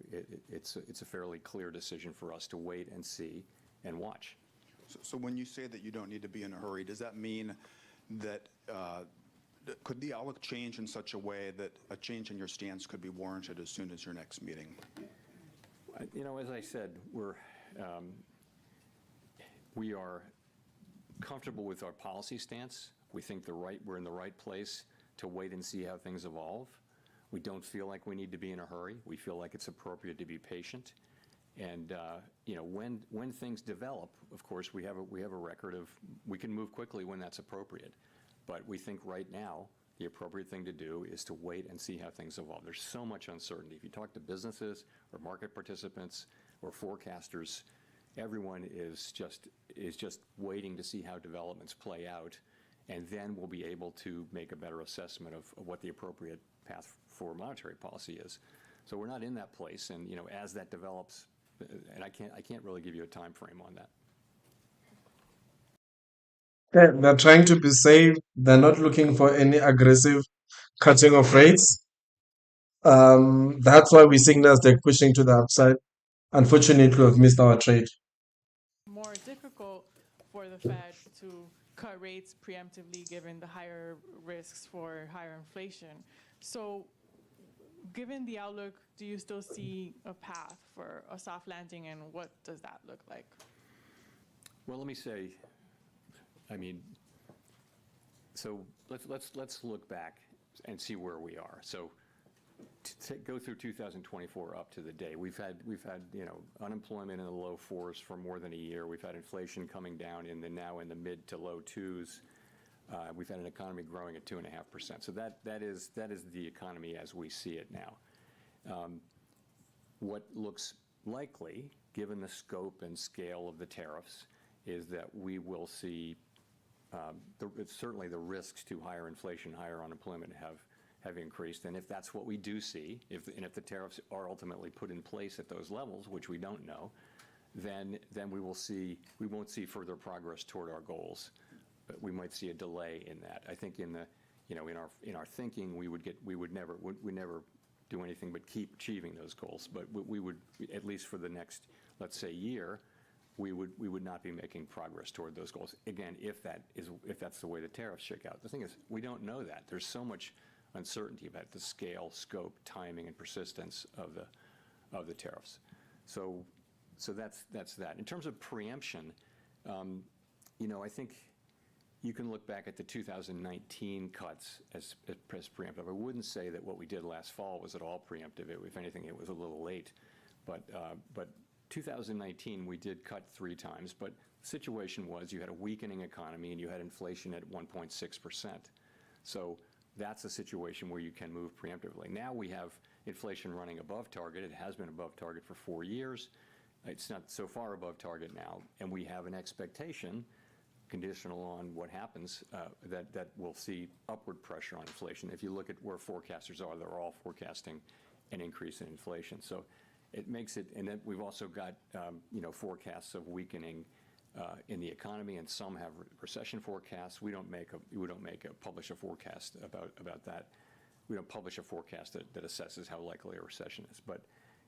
it's a fairly clear decision for us to wait and see and watch. So when you say that you don't need to be in a hurry, does that mean that could the outlook change in such a way that a change in your stance could be warranted as soon as your next meeting? As I said, we are comfortable with our policy stance. We think we're in the right place to wait and see how things evolve. We don't feel like we need to be in a hurry. We feel like it's appropriate to be patient. And when things develop, of course, we have a record of we can move quickly when that's appropriate. But we think right now the appropriate thing to do is to wait and see how things evolve. There's so much uncertainty. If you talk to businesses or market participants or forecasters, everyone is just waiting to see how developments play out, and then we'll be able to make a better assessment of what the appropriate path for monetary policy is. So we're not in that place, and as that develops, and I can't really give you a time frame on that. They're trying to be safe. They're not looking for any aggressive cutting of rates. That's why we signal they're pushing to the upside. Unfortunately, we've missed our trade. More difficult for the Fed to cut rates preemptively given the higher risks for higher inflation. So given the outlook, do you still see a path for a soft landing, and what does that look like? Well, let me say, I mean, so let's look back and see where we are. So go through 2024 up to the day. We've had unemployment in the low fours for more than a year. We've had inflation coming down now in the mid to low twos. We've had an economy growing at 2.5%. So that is the economy as we see it now. What looks likely, given the scope and scale of the tariffs, is that we will see certainly the risks to higher inflation, higher unemployment have increased. And if that's what we do see, if the tariffs are ultimately put in place at those levels, which we don't know, then we won't see further progress toward our goals. But we might see a delay in that. I think in our thinking, we never do anything but keep achieving those goals. But we would, at least for the next, let's say, year, we would not be making progress toward those goals. Again, if that's the way the tariffs shake out. The thing is, we don't know that. There's so much uncertainty about the scale, scope, timing, and persistence of the tariffs. So that's that. In terms of preemption, I think you can look back at the 2019 cuts as preemptive. I wouldn't say that what we did last fall was at all preemptive. If anything, it was a little late. But 2019, we did cut 3 times. But the situation was you had a weakening economy and you had inflation at 1.6%. So that's a situation where you can move preemptively. Now we have inflation running above target. It has been above target for 4 years. It's not so far above target now. And we have an expectation, conditional on what happens, that we'll see upward pressure on inflation. If you look at where forecasters are, they're all forecasting an increase in inflation. So it makes it, and then we've also got forecasts of weakening in the economy, and some have recession forecasts. We don't publish a forecast about that. We don't publish a forecast that assesses how likely a recession is. But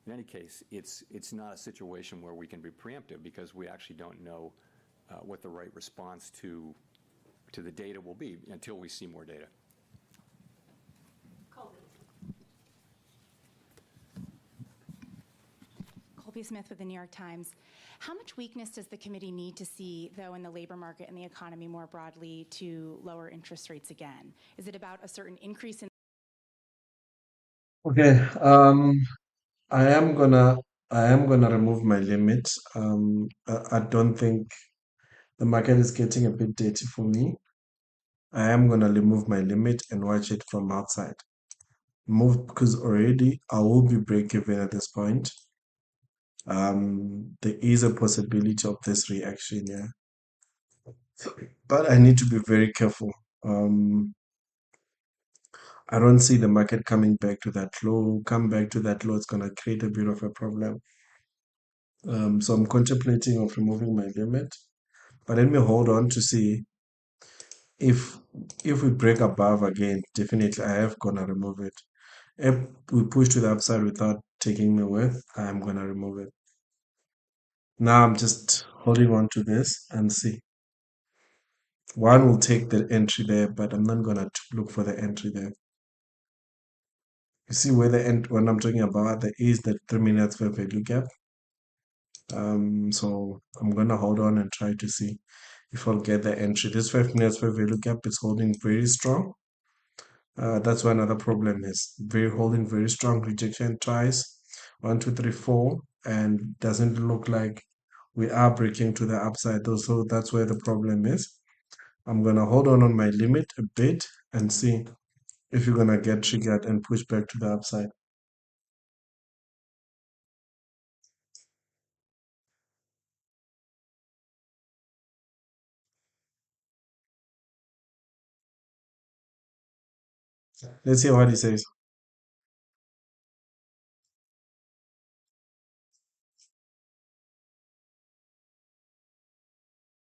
in any case, it's not a situation where we can be preemptive because we actually don't know what the right response to the data will be until we see more data. Colby Smith with the New York Times. How much weakness does the committee need to see, though, in the labor market and the economy more broadly to lower interest rates again? Is it about a certain increase in? Okay, I am gonna remove my limit. I don't think the market is getting a bit dirty for me. I am gonna remove my limit and watch it from outside. Move because already I will be break even at this point. There is a possibility of this reaction, yeah. But I need to be very careful. I don't see the market coming back to that low. Come back to that low, it's gonna create a bit of a problem. So I'm contemplating of removing my limit, but let me hold on to see if we break above again. Definitely, I have gonna remove it. If we push to the upside without taking my worth, I'm gonna remove it. Now I'm just holding on to this and see. One will take the entry there, but I'm not gonna look for the entry there. You see where the end when I'm talking about there is that 3 minutes fair value gap. So I'm gonna hold on and try to see if I'll get the entry. This 5 minutes fair value gap is holding very strong. That's why another problem is holding very strong rejection twice, 1, 2, 3, 4, and doesn't look like we are breaking to the upside. So that's where the problem is. I'm gonna hold on my limit a bit and see if you're gonna get triggered and push back to the upside. Let's hear what he says.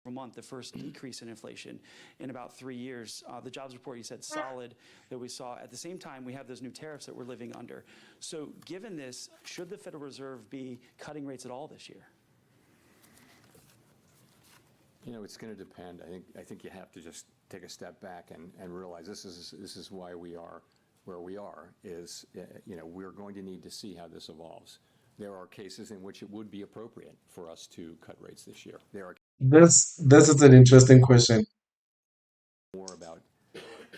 Month, the first decrease in inflation in about 3 years. The jobs report, you said, solid that we saw. At the same time, we have those new tariffs that we're living under. So given this, should the Federal Reserve be cutting rates at all this year? It's going to depend. I think you have to just take a step back and realize this is why we are where we are. We're going to need to see how this evolves. There are cases in which it would be appropriate for us to cut rates this year. This is an interesting question. more about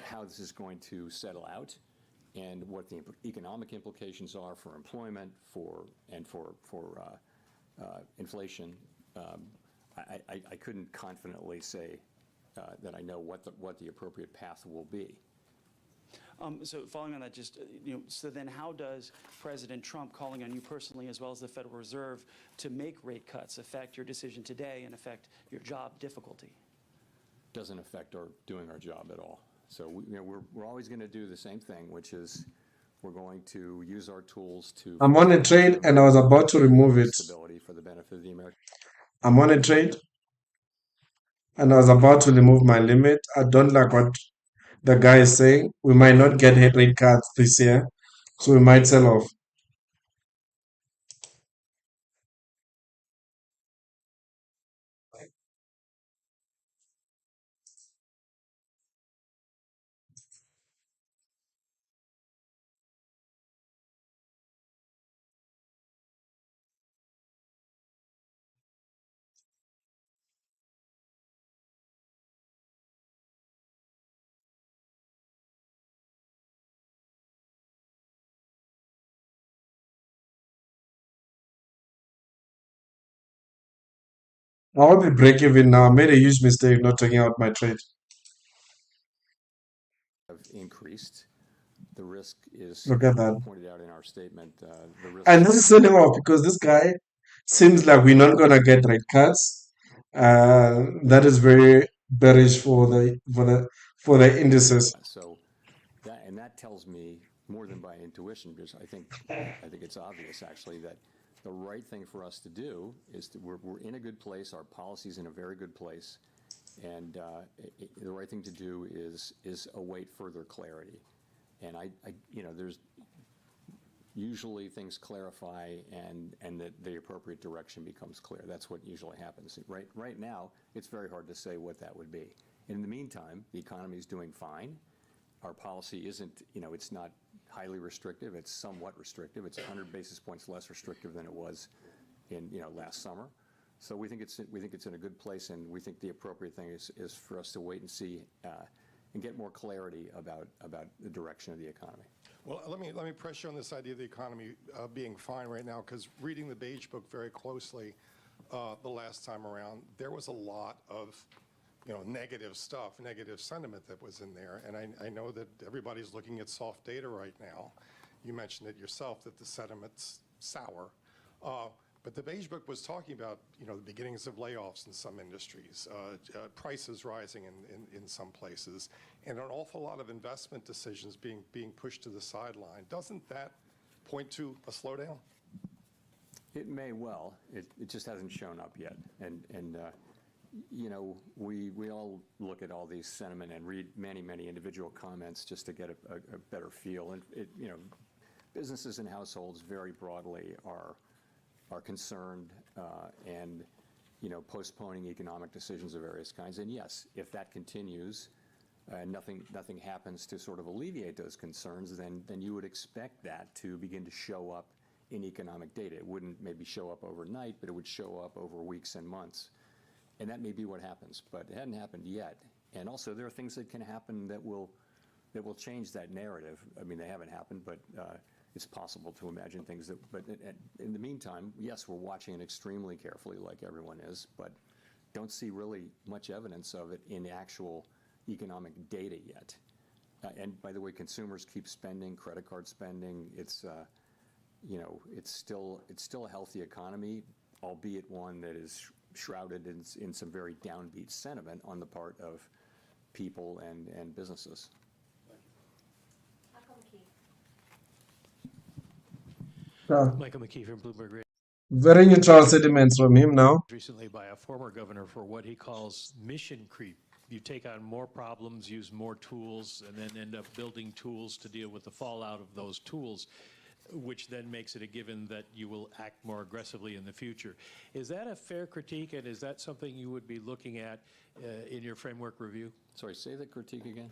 how this is going to settle out and what the economic implications are for employment, for inflation. I couldn't confidently say that I know what the appropriate path will be. So following on that, just, so then how does President Trump calling on you personally, as well as the Federal Reserve, to make rate cuts affect your decision today and affect your job difficulty? Doesn't affect our doing our job at all. So we're always going to do the same thing, which is we're going to use our tools to. I'm on a trade and I was about to remove it. Stability for the benefit of the American. I'm on a trade and I was about to remove my limit. I don't like what the guy is saying. We might not get rate cuts this year, so we might sell off. I want to break even now. I made a huge mistake not taking out my trade. Have increased. The risk is Look at that. pointed out in our statement. The risk. And this is selling off because this guy seems like we're not gonna get rate cuts. That is very bearish for the indices. So that tells me more than by intuition, because I think it's obvious actually that the right thing for us to do is we're in a good place. Our policy's in a very good place, and the right thing to do is await further clarity. And there's usually things clarify and the appropriate direction becomes clear. That's what usually happens. Right now, it's very hard to say what that would be. In the meantime, the economy is doing fine. Our policy isn't, it's not highly restrictive. It's somewhat restrictive. It's 100 basis points less restrictive than it was in, last summer. So we think it's in a good place, and we think the appropriate thing is for us to wait and see and get more clarity about the direction of the economy. Well, let me press you on this idea of the economy being fine right now, because reading the Beige Book very closely the last time around, there was a lot of negative stuff, negative sentiment that was in there. And I know that everybody's looking at soft data right now. You mentioned it yourself that the sentiment's sour. But the Beige Book was talking about, the beginnings of layoffs in some industries, prices rising in some places, and an awful lot of investment decisions being pushed to the sideline. Doesn't that point to a slowdown? It may well. It just hasn't shown up yet. And we all look at all these sentiment and read many individual comments just to get a better feel. And businesses and households very broadly are concerned and postponing economic decisions of various kinds. And yes, if that continues and nothing happens to sort of alleviate those concerns, then you would expect that to begin to show up in economic data. It wouldn't maybe show up overnight, but it would show up over weeks and months. And that may be what happens, but it hadn't happened yet. And also there are things that can happen that will change that narrative. I mean, they haven't happened, but it's possible to imagine things that, but in the meantime, yes, we're watching it extremely carefully like everyone is, but don't see really much evidence of it in actual economic data yet. And by the way, consumers keep spending, credit card spending. It's still a healthy economy, albeit one that is shrouded in some very downbeat sentiment on the part of people and businesses. Michael McKee from Bloomberg Radio. Very neutral sentiments from him now. Recently by a former governor for what he calls mission creep. You take on more problems, use more tools, and then end up building tools to deal with the fallout of those tools, which then makes it a given that you will act more aggressively in the future. Is that a fair critique, and is that something you would be looking at in your framework review? Sorry, say the critique again.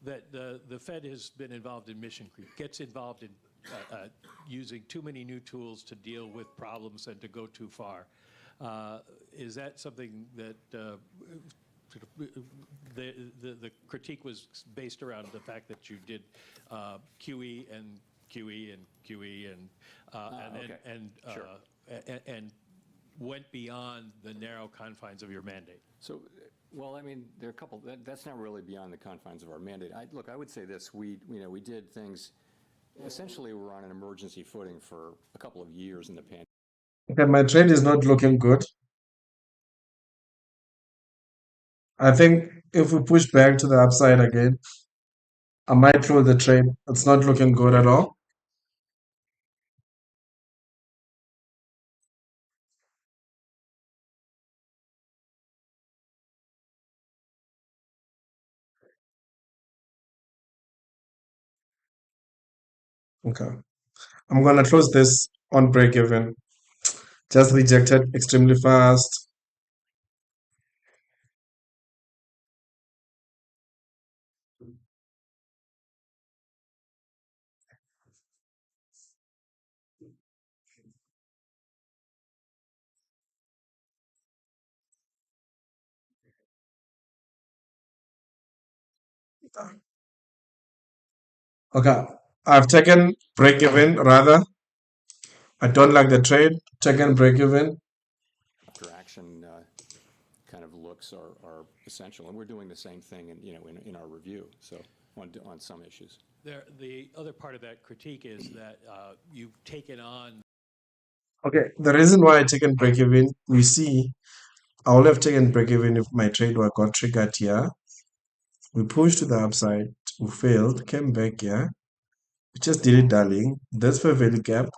That the Fed has been involved in mission creep, gets involved in using too many new tools to deal with problems and to go too far. Is that something that the critique was based around the fact that you did QE and QE and QE Okay. Sure. and went beyond the narrow confines of your mandate. So, well, I mean, there are a couple. That's not really beyond the confines of our mandate. Look, I would say this: we did things. Essentially, we're on an emergency footing for a couple of years in the pandemic. Okay, my trade is not looking good. I think if we push back to the upside again, I might throw the trade. It's not looking good at all. Okay. I'm gonna close this on break even. Just rejected extremely fast. Okay. I've taken break even rather. I don't like the trade. Taken break even. After action kind of looks are essential, and we're doing the same thing in our review. So on some issues. The other part of that critique is that you've taken on. Okay. The reason why I taken break even, we see I would have taken break even if my trade were got triggered here. We pushed to the upside, we failed, came back here. We just did it, darling. This fair value gap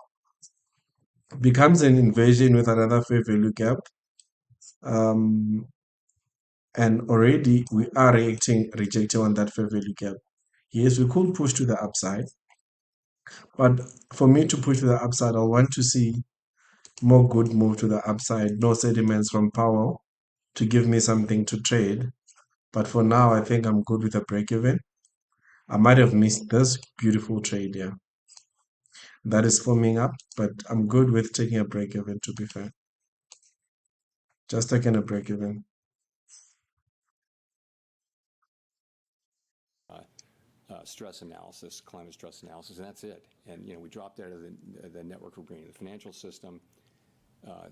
becomes an inversion with another fair value gap. Um, and already we are rejecting on that fair value gap. Yes, we could push to the upside, but for me to push to the upside, I want to see more good move to the upside, no sediments from Powell to give me something to trade. But for now, I think I'm good with a break even. I might have missed this beautiful trade here. That is forming up, but I'm good with taking a break even, to be fair. Just taking a break even. Stress analysis, climate stress analysis, and that's it. And we dropped out of the network of green, the financial system.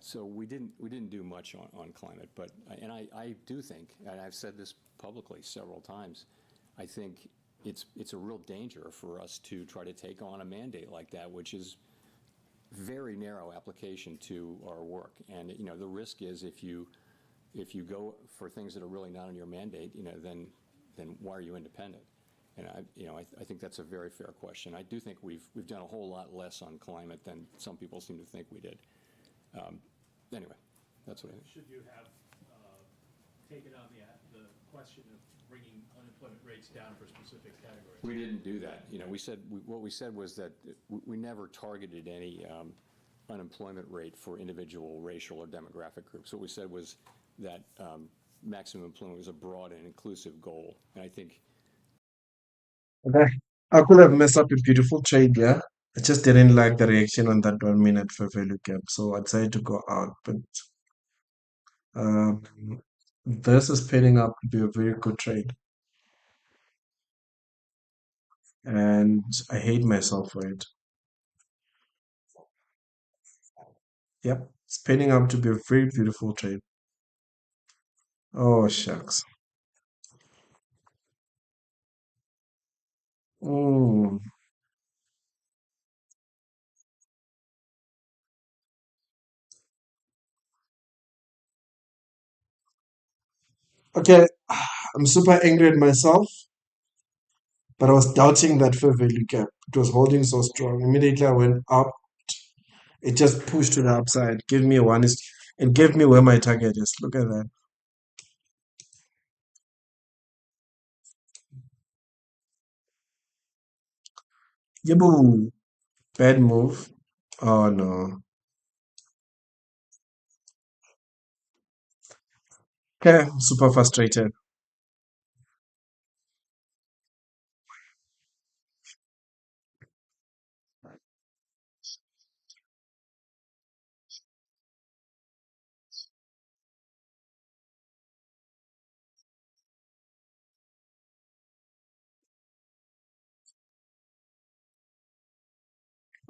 So we didn't do much on climate, but I do think, and I've said this publicly several times, I think it's a real danger for us to try to take on a mandate like that, which is very narrow application to our work. And the risk is if you go for things that are really not on your mandate, then why are you independent? And I think that's a very fair question. I do think we've done a whole lot less on climate than some people seem to think we did. Anyway, that's what I think. Should you have taken on the question of bringing unemployment rates down for specific categories? We didn't do that. What we said was that we never targeted any unemployment rate for individual racial or demographic groups. What we said was that maximum employment was a broad and inclusive goal. And I think Okay. I could have messed up a beautiful trade, yeah. I just didn't like the reaction on that 1 minute fair value gap, so I decided to go out. But um, this is panning up to be a very good trade, and I hate myself for it. Yep, it's panning up to be a very beautiful trade. Oh shucks. Mm. Okay, I'm super angry at myself, but I was doubting that fair value gap. It was holding so strong. Immediately I went up. It just pushed to the upside. Give me a one. It gave me where my target is. Look at that. Yaboo. Bad move. Oh no. Okay, super frustrated.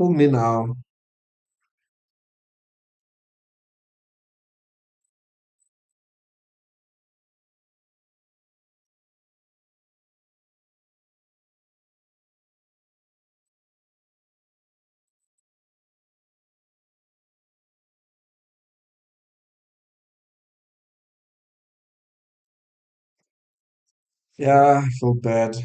Who me now? Yeah, I feel bad.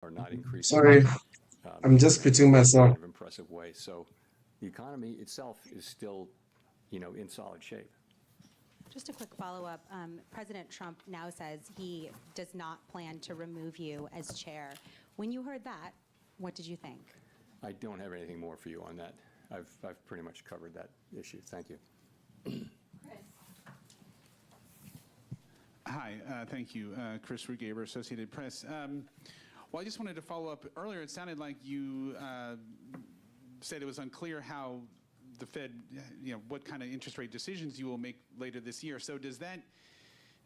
Are not increasing Sorry, I'm just in pitching any myself. kind of impressive way. So the economy itself is still, in solid shape. Just a quick follow-up. President Trump now says he does not plan to remove you as chair. When you heard that, what did you think? I don't have anything more for you on that. I've pretty much covered that issue. Thank you. Hi, thank you. Chris Rugaber, Associated Press. Well, I just wanted to follow up. Earlier, it sounded like you said it was unclear how the Fed, what kind of interest rate decisions you will make later this year. So does that,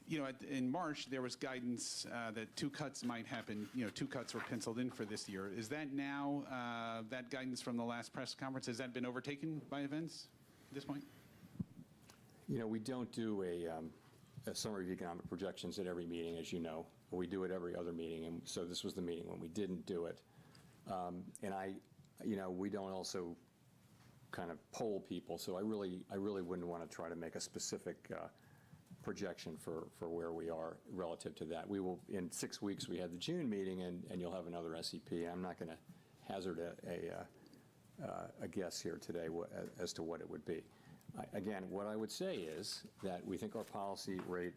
in March, there was guidance that 2 cuts might happen. 2 cuts were penciled in for this year. Is that now, that guidance from the last press conference, has that been overtaken by events at this point? We don't do a summary of economic projections at every meeting, as you know. We do it every other meeting, and so this was the meeting when we didn't do it. And we don't also kind of poll people, so I really wouldn't want to try to make a specific projection for where we are relative to that. We will, in 6 weeks, we had the June meeting, and you'll have another SEP. I'm not going to hazard a guess here today as to what it would be. Again, what I would say is that we think our policy rate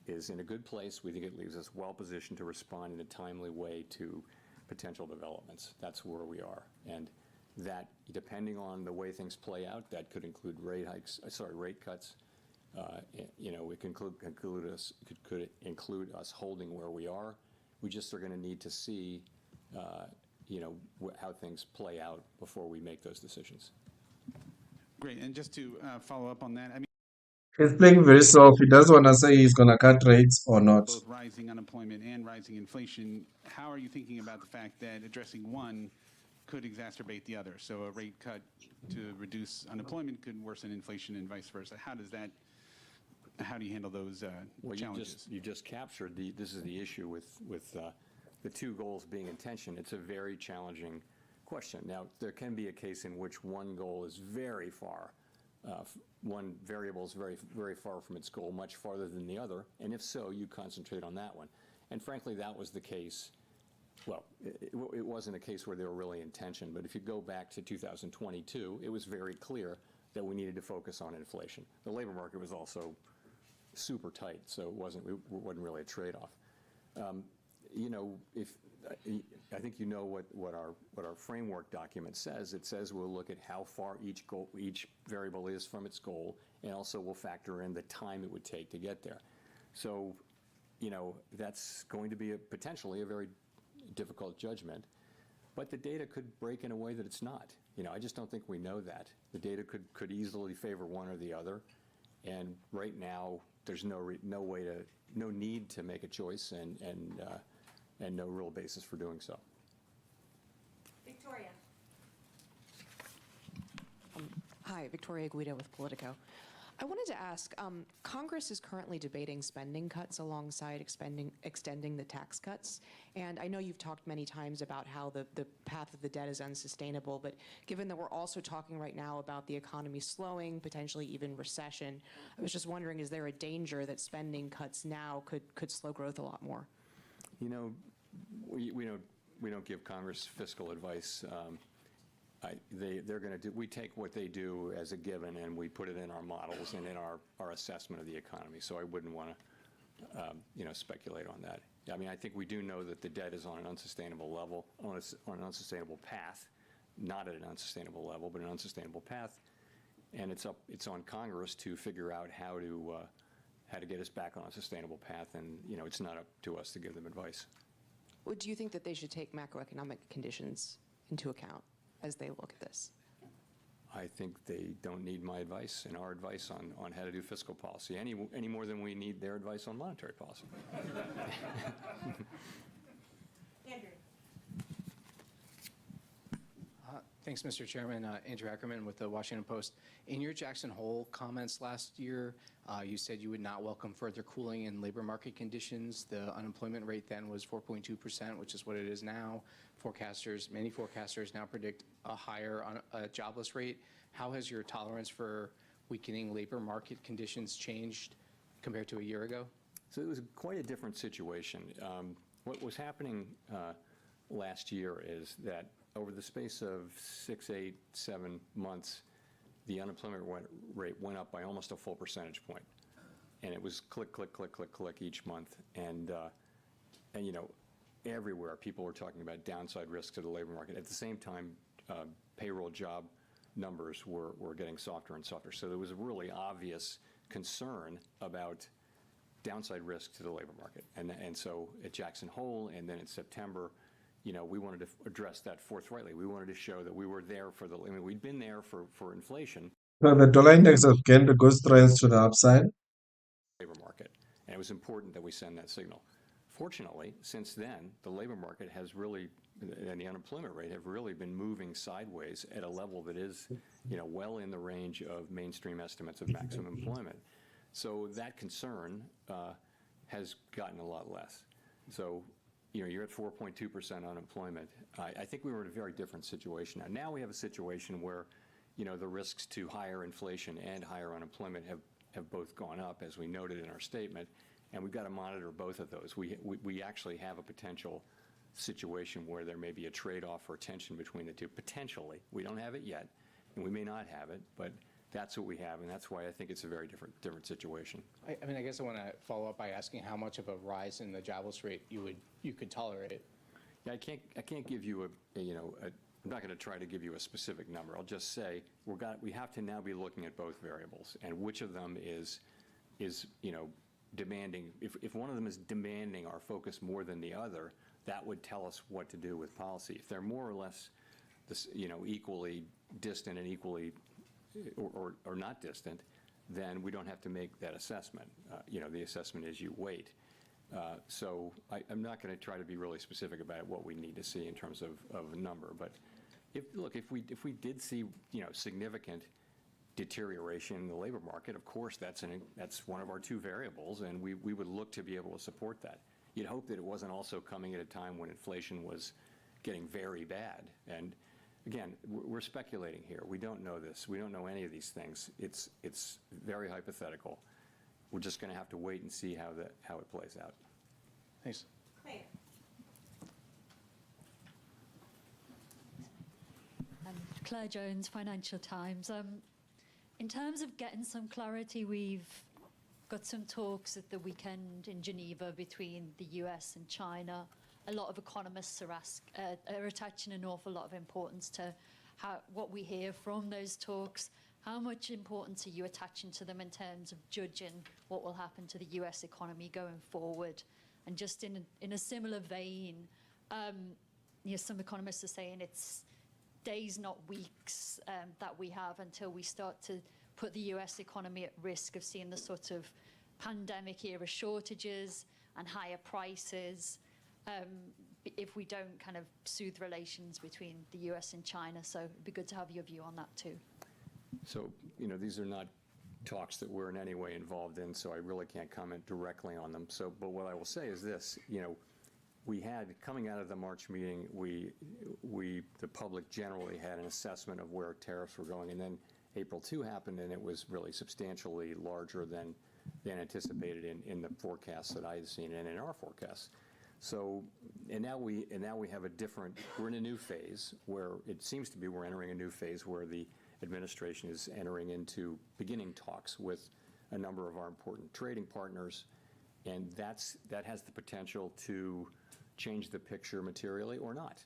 is in a good place. We think it leaves us well positioned to respond in a timely way to potential developments. That's where we are. And that, depending on the way things play out, that could include rate cuts. It could include us holding where we are. We just are going to need to see, how things play out before we make those decisions. Great, and just to follow up on that, I mean, He's playing very soft. He doesn't want to say he's going to cut rates or not. both rising unemployment and rising inflation, how are you thinking about the fact that addressing one could exacerbate the other? So a rate cut to reduce unemployment could worsen inflation and vice versa. How do you handle those challenges? You just captured this is the issue with the 2 goals being in tension. It's a very challenging question. Now, there can be a case in which one goal is very far, one variable is very, very far from its goal, much farther than the other, and if so, you concentrate on that one. And frankly, that was the case. Well, it wasn't a case where they were really in tension, but if you go back to 2022, it was very clear that we needed to focus on inflation. The labor market was also super tight, so it wasn't really a trade-off. I think what our framework document says. It says we'll look at how far each variable is from its goal, and also we'll factor in the time it would take to get there. So, that's going to be potentially a very difficult judgment, but the data could break in a way that it's not. I just don't think we know that. The data could easily favor one or the other, and right now there's no need to make a choice, and no real basis for doing so. Victoria. Hi, Victoria Guido with Politico. I wanted to ask, Congress is currently debating spending cuts alongside extending the tax cuts. And I know you've talked many times about how the path of the debt is unsustainable, but given that we're also talking right now about the economy slowing, potentially even recession, I was just wondering, is there a danger that spending cuts now could slow growth a lot more? We don't give Congress fiscal advice. We take what they do as a given, and we put it in our models and in our assessment of the economy. So I wouldn't want to speculate on that. I mean, I think we do know that the debt is on an unsustainable level, on an unsustainable path, not at an unsustainable level, but an unsustainable path. and it's on Congress to figure out how to get us back on a sustainable path. And it's not up to us to give them advice. Well, do you think that they should take macroeconomic conditions into account as they look at this? I think they don't need my advice and our advice on how to do fiscal policy any more than we need their advice on monetary policy. Andrew. Thanks, Mr. Chairman. Andrew Ackerman with the Washington Post. In your Jackson Hole comments last year, you said you would not welcome further cooling in labor market conditions. The unemployment rate then was 4.2%, which is what it is now. Many forecasters now predict a higher jobless rate. How has your tolerance for weakening labor market conditions changed compared to a year ago? So it was quite a different situation. What was happening last year is that over the space of 6, 8, 7 months, the unemployment rate went up by almost a full percentage point. And it was click, click, click, click, click each month. And everywhere people were talking about downside risks to the labor market. At the same time, payroll job numbers were getting softer and softer. So there was a really obvious concern about downside risk to the labor market. And so at Jackson Hole and then in September, we wanted to address that forthrightly. We wanted to show that we were there we'd been there for inflation. So the dollar index has gained a good strength to the upside. Labor market. And it was important that we send that signal. Fortunately, since then, the labor market has really, and the unemployment rate have really been moving sideways at a level that is, well in the range of mainstream estimates of maximum employment. So that concern has gotten a lot less. So, you're at 4.2% unemployment. I think we were in a very different situation. Now we have a situation where, the risks to higher inflation and higher unemployment have both gone up, as we noted in our statement. And we've got to monitor both of those. We actually have a potential situation where there may be a trade-off or tension between the two. Potentially. We don't have it yet, and we may not have it, but that's what we have, and that's why I think it's a very different situation. I guess I want to follow up by asking how much of a rise in the jobless rate you could tolerate. Yeah, I can't give you I'm not going to try to give you a specific number. I'll just say we have to now be looking at both variables and which of them is demanding. If one of them is demanding our focus more than the other, that would tell us what to do with policy. If they're more or less equally distant and equally or not distant, then we don't have to make that assessment. The assessment is you wait. So I'm not going to try to be really specific about what we need to see in terms of a number. But if we did see significant deterioration in the labor market, of course that's one of our two variables, and we would look to be able to support that. You'd hope that it wasn't also coming at a time when inflation was getting very bad. And again, we're speculating here. We don't know this. We don't know any of these things. It's very hypothetical. We're just going to have to wait and see how it plays out. Thanks. Claire Jones, Financial Times. In terms of getting some clarity, we've got some talks at the weekend in Geneva between the US and China. A lot of economists are attaching an awful lot of importance to what we hear from those talks. How much importance are you attaching to them in terms of judging what will happen to the US economy going forward? And just in a similar vein, some economists are saying it's days, not weeks, that we have until we start to put the US economy at risk of seeing the sort of pandemic-era shortages and higher prices if we don't kind of soothe relations between the US and China. So it'd be good to have your view on that too. So, these are not talks that we're in any way involved in, so I really can't comment directly on them. So, but what I will say is this, we had, coming out of the March meeting, the public generally had an assessment of where tariffs were going, and then April 2 happened, and it was really substantially larger than anticipated in the forecasts that I had seen and in our forecasts. So, and now we have we're in a new phase where it seems to be we're entering a new phase where the administration is beginning talks with a number of our important trading partners, and that has the potential to change the picture materially or not.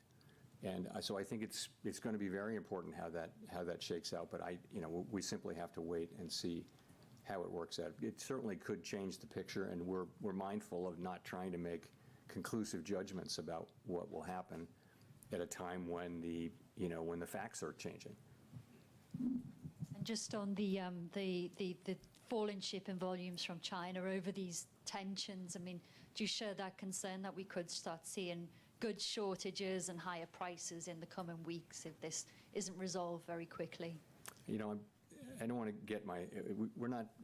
And so I think it's going to be very important how that shakes out. But we simply have to wait and see how it works out. It certainly could change the picture, and we're mindful of not trying to make conclusive judgments about what will happen at a time when the facts are changing. And just on the fall in shipping volumes from China over these tensions, I mean, do you share that concern that we could start seeing goods shortages and higher prices in the coming weeks if this isn't resolved very quickly? I don't want to get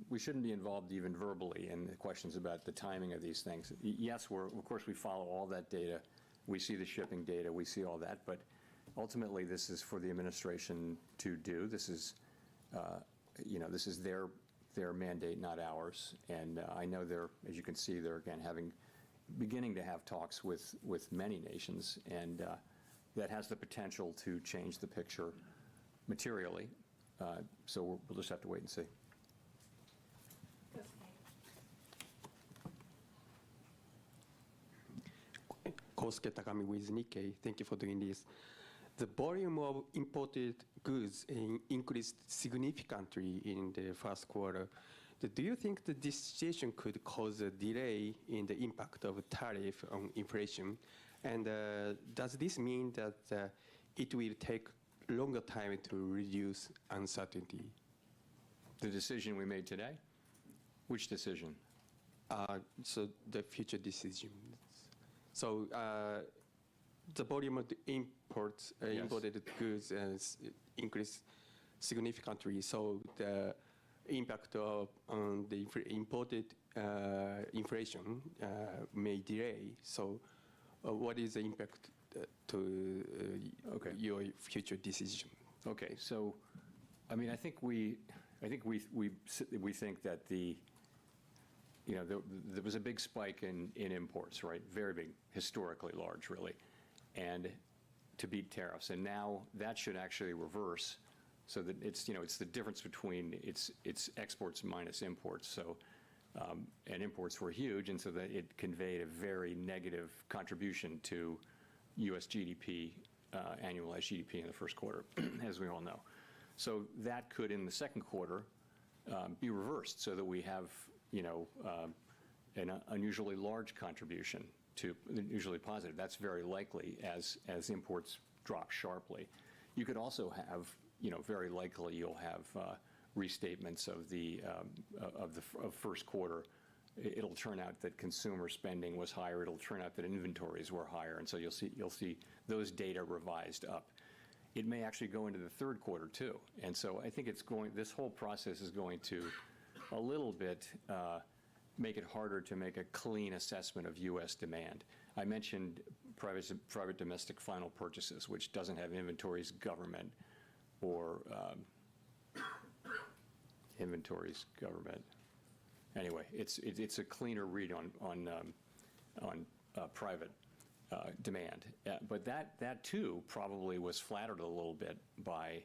we shouldn't be involved even verbally in the questions about the timing of these things. Yes, of course we follow all that data. We see the shipping data, we see all that, but ultimately this is for the administration to do. This is, this is their mandate, not ours. And I know as you can see, they're again beginning to have talks with many nations, and that has the potential to change the picture materially. So we'll just have to wait and see. Kosuke Takami with Nikkei. Thank you for doing this. The volume of imported goods increased significantly in the first quarter. Do you think that this situation could cause a delay in the impact of tariff on inflation? And does this mean that it will take longer time to reduce uncertainty? The decision we made today? Which decision? So the future decision. So the volume of the imported goods has increased significantly. So the impact on the imported inflation may delay. So what is the impact to your future decision? Okay, so I mean, I think we think that there was a big spike in imports, right? Very big, historically large, really, and to beat tariffs. And now that should actually reverse, so that it's the difference between it's exports minus imports. So and imports were huge, and so that it conveyed a very negative contribution to U.S. GDP, annualized GDP in the first quarter, as we all know. So that could, in the second quarter, be reversed, so that we have an unusually large contribution to usually positive. That's very likely as imports drop sharply. You could also have, very likely you'll have restatements of the first quarter. It'll turn out that consumer spending was higher. It'll turn out that inventories were higher, and so you'll see those data revised up. It may actually go into the third quarter too, and so I think this whole process is going to a little bit make it harder to make a clean assessment of U.S. demand. I mentioned private domestic final purchases, which doesn't have inventories, government, or inventories, government. Anyway, it's a cleaner read on private demand, but that too probably was flattered a little bit by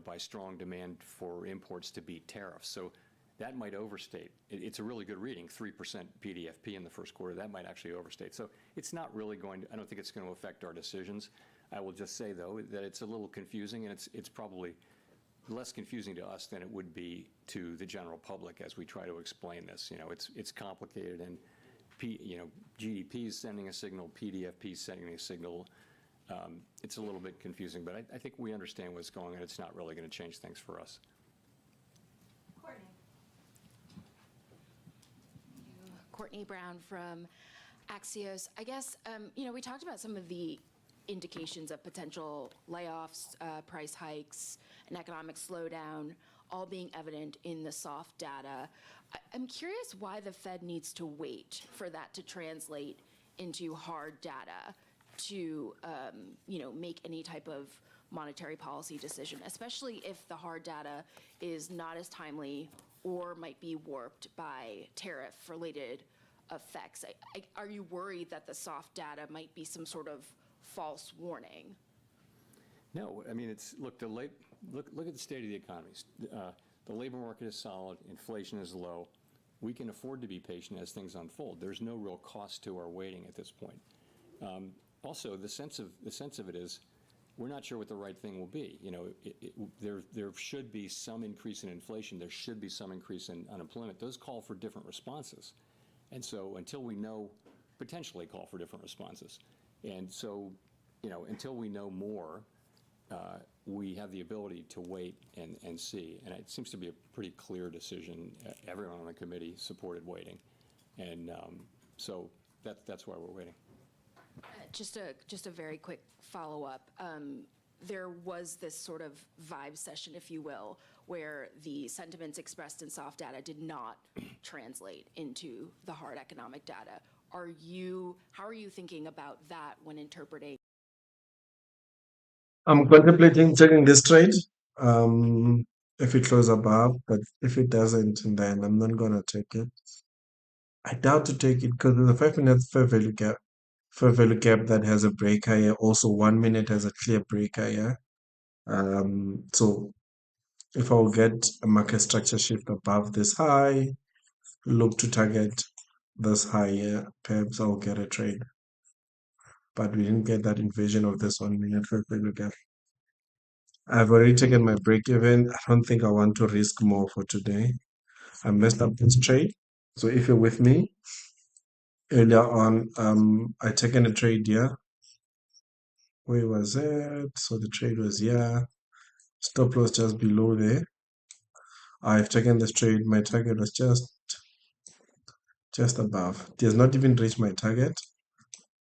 by strong demand for imports to beat tariffs. So that might overstate. It's a really good reading, 3% PDFP in the first quarter. That might actually overstate. So it's not really going to. I don't think it's going to affect our decisions. I will just say though that it's a little confusing, and it's probably less confusing to us than it would be to the general public as we try to explain this. It's complicated, and GDP is sending a signal, PDFP is sending a signal. It's a little bit confusing, but I think we understand what's going on. It's not really going to change things for us. Courtney Brown from Axios. I guess, we talked about some of the indications of potential layoffs, price hikes, an economic slowdown, all being evident in the soft data. I'm curious why the Fed needs to wait for that to translate into hard data to, make any type of monetary policy decision, especially if the hard data is not as timely or might be warped by tariff-related effects. Are you worried that the soft data might be some sort of false warning? No, I mean, look at the state of the economies. The labor market is solid, inflation is low. We can afford to be patient as things unfold. There's no real cost to our waiting at this point. also the sense of it is, we're not sure what the right thing will be. You know, there should be some increase in inflation. There should be some increase in unemployment. Those call for different responses. And so until we know, potentially call for different responses. And so, you know, until we know more, we have the ability to wait and see. And it seems to be a pretty clear decision. Everyone on the committee supported waiting. And so that's why we're waiting. Just a very quick follow-up. There was this sort of vibe session, if you will, where the sentiments expressed in soft data did not translate into the hard economic data. How are you thinking about that when interpreting? I'm contemplating taking this trade if it closes above, but if it doesn't, then I'm not gonna take it. I doubt to take it because there's a 5 minute fair value gap that has a break higher. Also, 1 minute has a clear break higher. So if I will get a market structure shift above this high, look to target this higher, perhaps I'll get a trade. But we didn't get that invasion of this 1 minute fair value gap. I've already taken my break even. I don't think I want to risk more for today. I messed up this trade. So if you're with me, earlier on, I taken a trade here. Where was it? So the trade was here. Stop loss just below there. I've taken this trade. My target was just above. It has not even reached my target.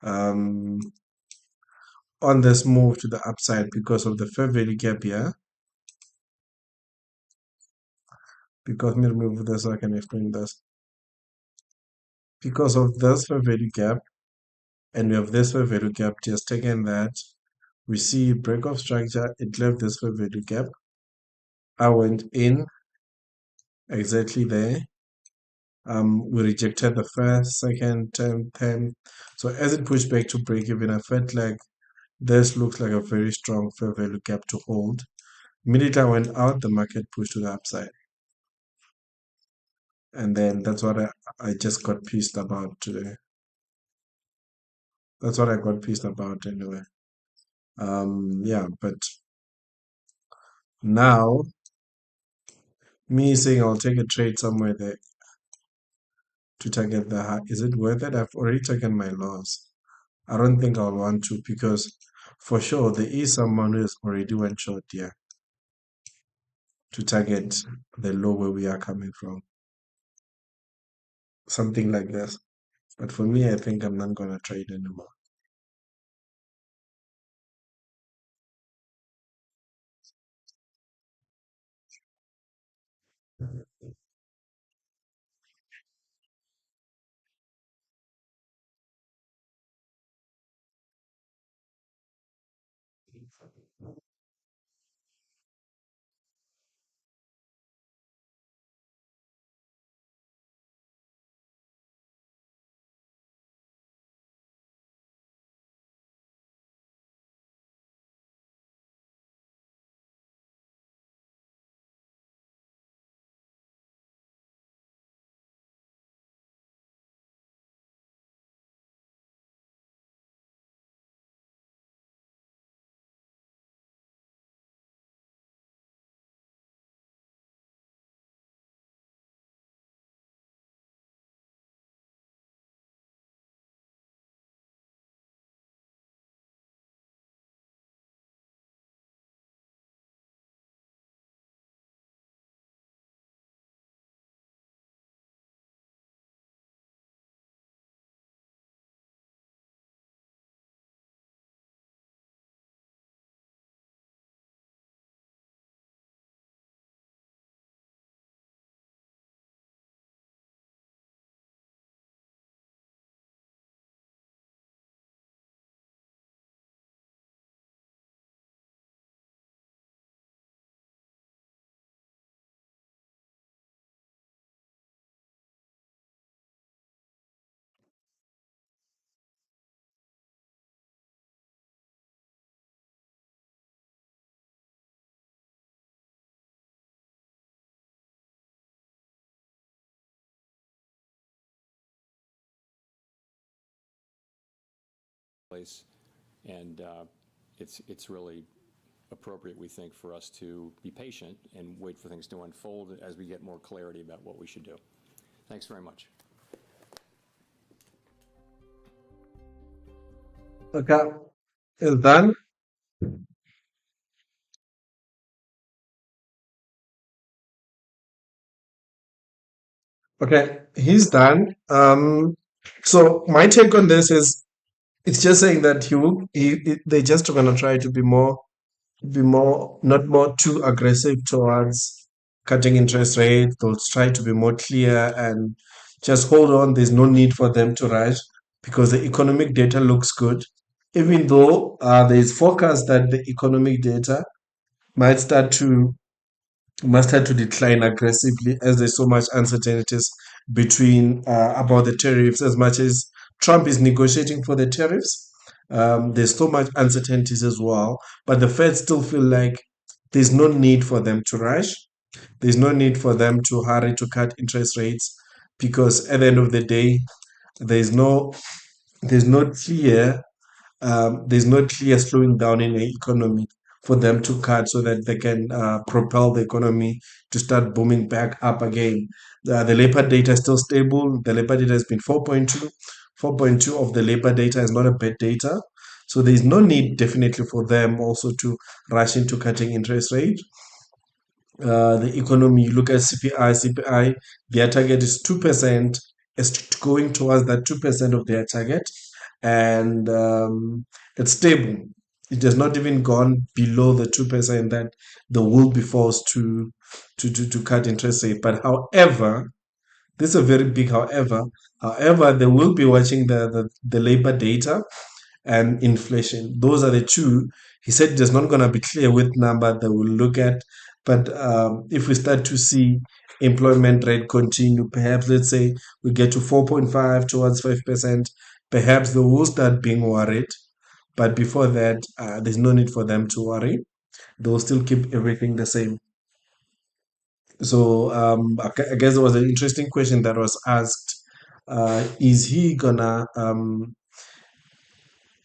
On this move to the upside because of the fair value gap here. Because let me remove this so I can explain this. Because of this fair value gap, and we have this fair value gap, just taken that. We see break of structure, it left this fair value gap. I went in exactly there. We rejected the first, second, 10. So as it pushed back to break even, I felt like this looks like a very strong fair value gap to hold. Immediately I went out, the market pushed to the upside. And then that's what I just got pissed about today. That's what I got pissed about anyway. Yeah, but now me saying I'll take a trade somewhere there to target the high, is it worth it? I've already taken my loss. I don't think I'll want to because for sure there is someone who has already went short here to target the low where we are coming from. Something like this. But for me, I think I'm not gonna trade anymore. Place And it's really appropriate, we think, for us to be patient and wait for things to unfold as we get more clarity about what we should do. Thanks very much. Okay, is done. Okay, he's done. So my take on this is it's just saying that they're just gonna try to be more, not more too aggressive towards cutting interest rates. They'll try to be more clear and just hold on. There's no need for them to rush because the economic data looks good. Even though there's forecast that the economic data might start to decline aggressively as there's so much uncertainties between about the tariffs. As much as Trump is negotiating for the tariffs, there's so much uncertainties as well. But the Fed still feel like there's no need for them to rush. There's no need for them to hurry to cut interest rates because at the end of the day, there's no there's no clear there's no clear slowing down in the economy for them to cut so that they can propel the economy to start booming back up again. The labor data is still stable. The labor data has been 4.2. 4.2 of the labor data is not a bad data. So there's no need definitely for them also to rush into cutting interest rate. The economy, you look at CPI, their target is 2%, is going towards that 2% of their target, and it's stable. It has not even gone below the 2% that they will be forced to cut interest rate. But however, this is a very big however. However, they will be watching the labor data and inflation. Those are the two. He said it's not going to be clear which number they will look at. But if we start to see employment rate continue, perhaps let's say we get to 4.5 towards 5%, perhaps they will start being worried. But before that, there's no need for them to worry. They'll still keep everything the same. So I guess there was an interesting question that was asked. Is he gonna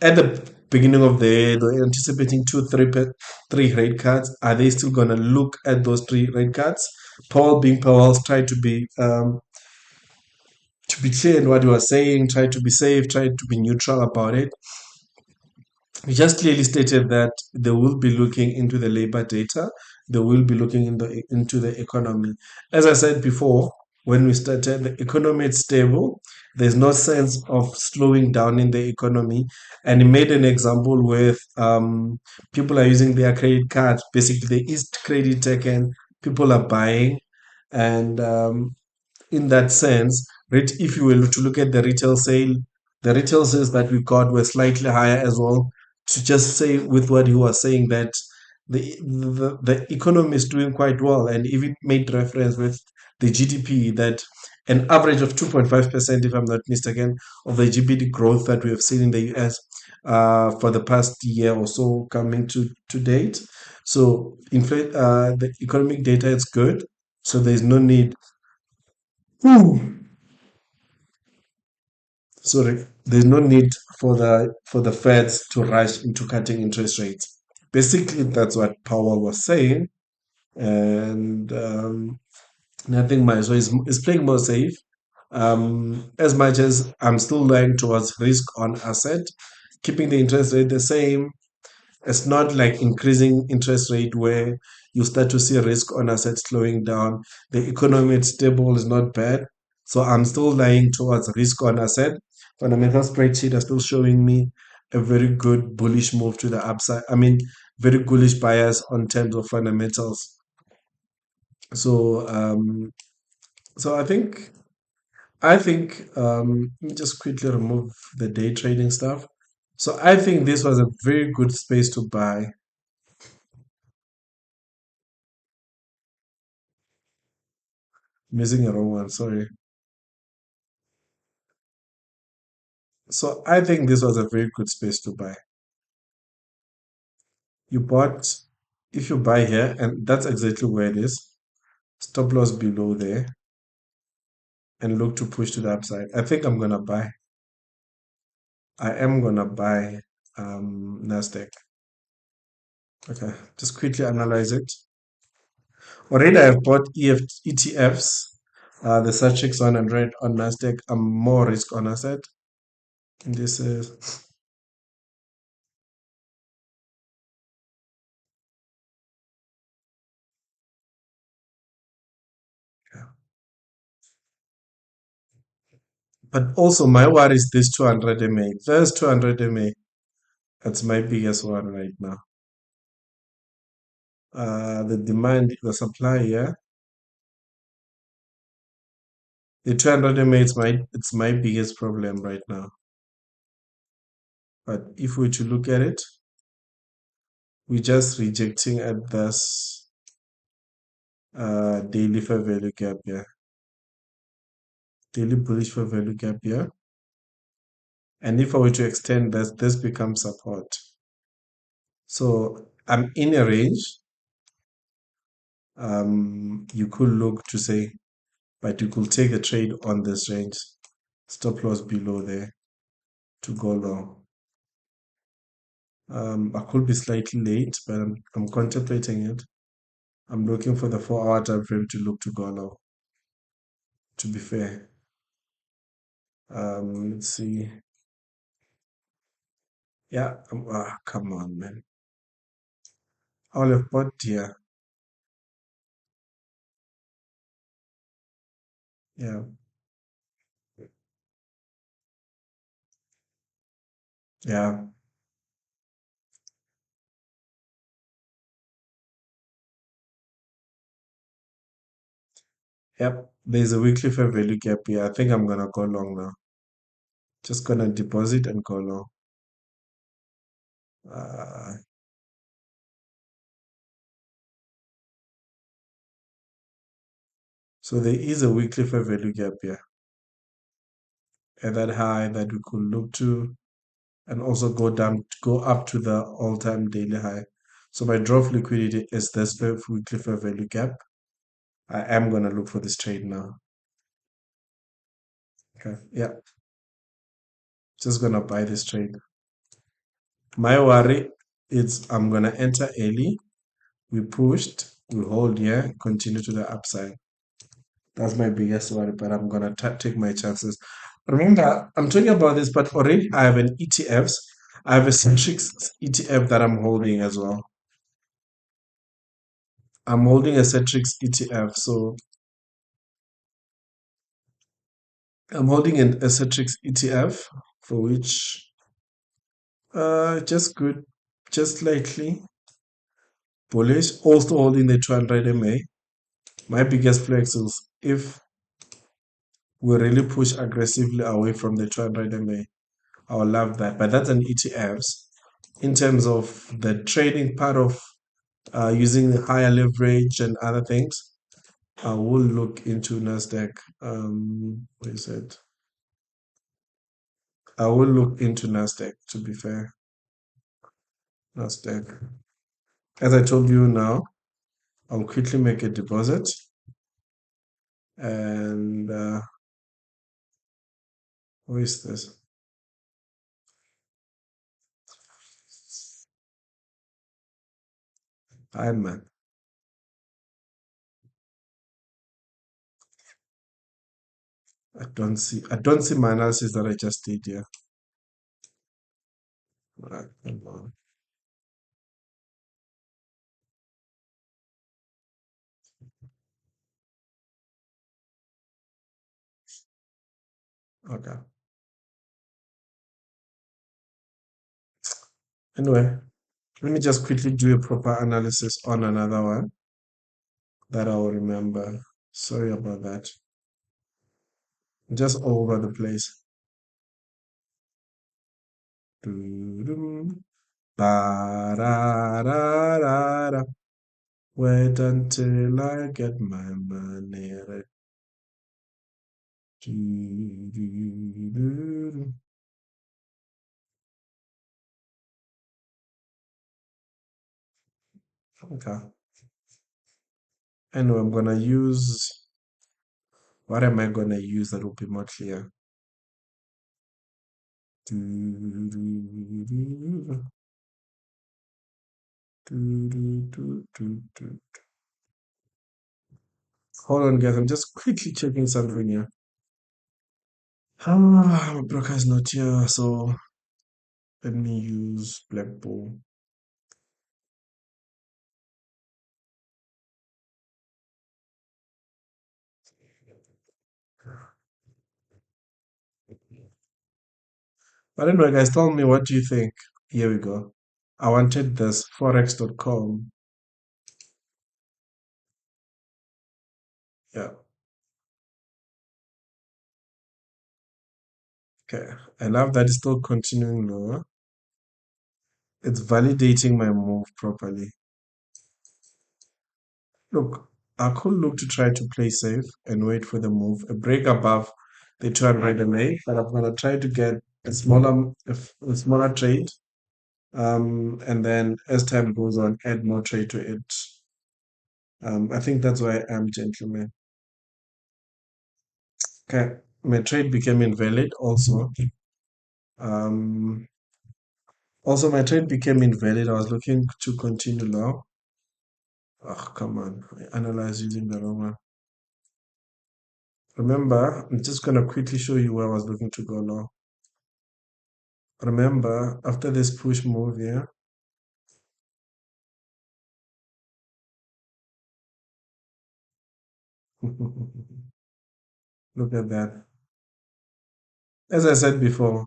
at the beginning of the year, they're anticipating three rate cuts. Are they still going to look at those three rate cuts? Paul, being Powell's, tried to be clear in what he was saying, tried to be safe, tried to be neutral about it. He just clearly stated that they will be looking into the labor data. They will be looking into the economy. As I said before, when we started, the economy is stable. There's no sense of slowing down in the economy. And he made an example with people are using their credit cards. Basically, the East credit taken, people are buying. And in that sense, if you were to look at the retail sales that we got were slightly higher as well. To just say with what he was saying that the economy is doing quite well, and even made reference with the GDP that an average of 2.5%, if I'm not mistaken, of the GDP growth that we have seen in the US for the past year or so coming to date. So the economic data is good. So there's no need. Sorry, there's no need for the Feds to rush into cutting interest rates. Basically, that's what Powell was saying, and nothing much. So it's playing more safe. As much as I'm still lying towards risk on asset, keeping the interest rate the same. It's not like increasing interest rate where you start to see risk on assets slowing down. The economy is stable, is not bad. So I'm still lying towards risk on asset. Fundamental spreadsheet are still showing me a very good bullish move to the upside. I mean, very bullish bias on terms of fundamentals. So I think let me just quickly remove the day trading stuff. So I think this was a very good space to buy. Missing a wrong one, sorry. So I think this was a very good space to buy. You bought, if you buy here, and that's exactly where it is, stop loss below there, and look to push to the upside. I think I'm gonna buy. I am gonna buy Nasdaq. Okay, just quickly analyze it. Already I've bought ETFs, the Satrix 100 on Nasdaq. I'm more risk on asset. And this is yeah. But also my worry is this 200 MA. There's 200 MA. That's my biggest one right now. The demand, the supply, yeah. The 200 MA, it's my biggest problem right now. But if we to look at it, we're just rejecting at this daily fair value gap here. Daily bullish fair value gap here. And if I were to extend this becomes support. So I'm in a range. You could look to say, but you could take a trade on this range. Stop loss below there to go long. I could be slightly late, but I'm contemplating it. I'm looking for the 4-hour time frame to look to go long. To be fair, let's see. Yeah, come on, man. I'll have bought here. Yeah, yeah. Yep, there's a weekly fair value gap here. I think I'm gonna go long now. Just gonna deposit and go long. Uh, so there is a weekly fair value gap here at that high that we could look to, and also go up to the all-time daily high. So my drop liquidity is this weekly fair value gap. I am gonna look for this trade now. Okay, yeah, just gonna buy this trade. My worry is I'm gonna enter early. We pushed, we hold here, continue to the upside. That's my biggest worry, but I'm gonna take my chances. Remember, I'm talking about this, but already I have an ETFs. I have a Centrix ETF that I'm holding as well. I'm holding a Centrix ETF, so I'm holding a Centrix ETF for which just good, just slightly bullish. Also holding the 200 MA. My biggest flex is if we really push aggressively away from the 200 MA. I would love that, but that's an ETFs. In terms of the trading part of using higher leverage and other things, I will look into Nasdaq. What is it? I will look into Nasdaq. To be fair, Nasdaq. As I told you now, I'll quickly make a deposit, and what is this? Iron Man. I don't see my analysis that I just did here. Right, come on. Okay. Anyway, let me just quickly do a proper analysis on another one that I'll remember. Sorry about that. Just all over the place. Doo-doo. Ba-da-da-da-da. Wait until I get my money right. Doo-doo-doo-doo. Okay. Anyway, I'm gonna use what am I gonna use that will be more clear? Hold on, guys. I'm just quickly checking something here. My broker is not here, so let me use Black Bull. But anyway, guys, tell me, what do you think? Here we go. I wanted this forex.com. Yeah. Okay. I love that it's still continuing lower. It's validating my move properly. Look, I could look to try to play safe and wait for the move, a break above the 200 MA, but I'm gonna try to get a smaller trade. And then as time goes on, add more trade to it. I think that's why I am, gentlemen. Okay, my trade became invalid also. Um, Also, my trade became invalid. I was looking to continue now. Oh, come on. I analyzed using the wrong one. Remember, I'm just going to quickly show you where I was looking to go now. Remember, after this push move here, look at that. As I said before,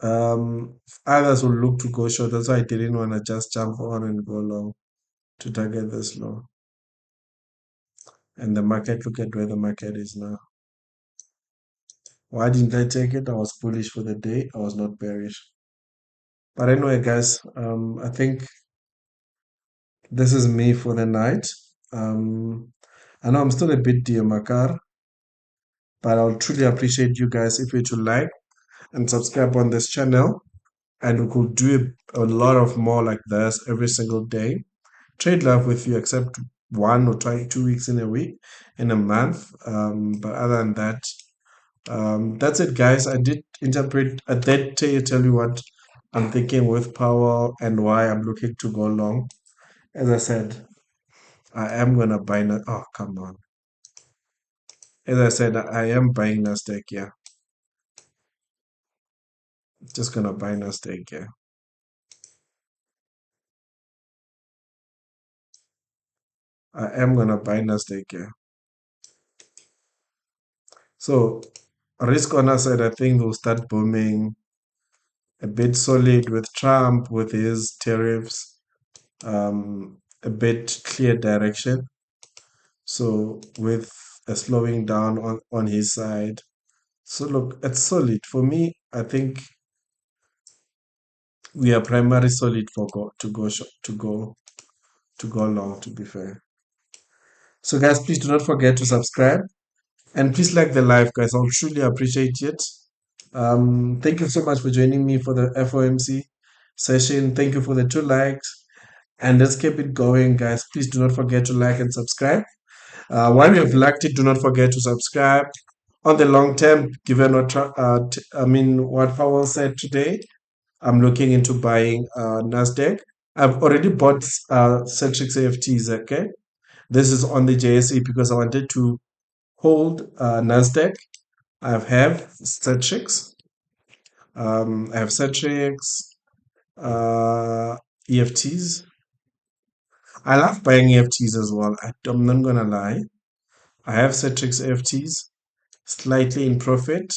others will look to go short. That's why I didn't want to just jump on and go long to target this low. And the market, look at where the market is now. Why didn't I take it? I was bullish for the day. I was not bearish. But anyway, guys, I think this is me for the night. I know I'm still a bit dear Makar, but I'll truly appreciate you guys if you to like and subscribe on this channel. And we could do a lot of more like this every single day. Trade love with you, except 1 or 2 weeks in a week, in a month. But other than that, that's it, guys. I did tell you what I'm thinking with Powell and why I'm looking to go long. As I said, I am gonna buy. Oh, come on. As I said, I am buying Nasdaq. Yeah, just gonna buy Nasdaq. Yeah, I am gonna buy Nasdaq. Yeah. So risk on our side, I think will start booming a bit solid with Trump with his tariffs. A bit clear direction. So with a slowing down on his side. So look, it's solid for me. I think we are primary solid for to go long. To be fair. So guys, please do not forget to subscribe and please like the live, guys. I'll truly appreciate it. Thank you so much for joining me for the FOMC session. Thank you for the 2 likes. And let's keep it going, guys. Please do not forget to like and subscribe. While you have liked it, do not forget to subscribe. On the long term, given what Powell said today, I'm looking into buying Nasdaq. I've already bought Celtics AFTs. Okay, this is on the JSE because I wanted to hold Nasdaq. I have Celtics. I have Celtics, EFTs. I love buying EFTs as well. I'm not gonna lie. I have Celtics EFTs, slightly in profit.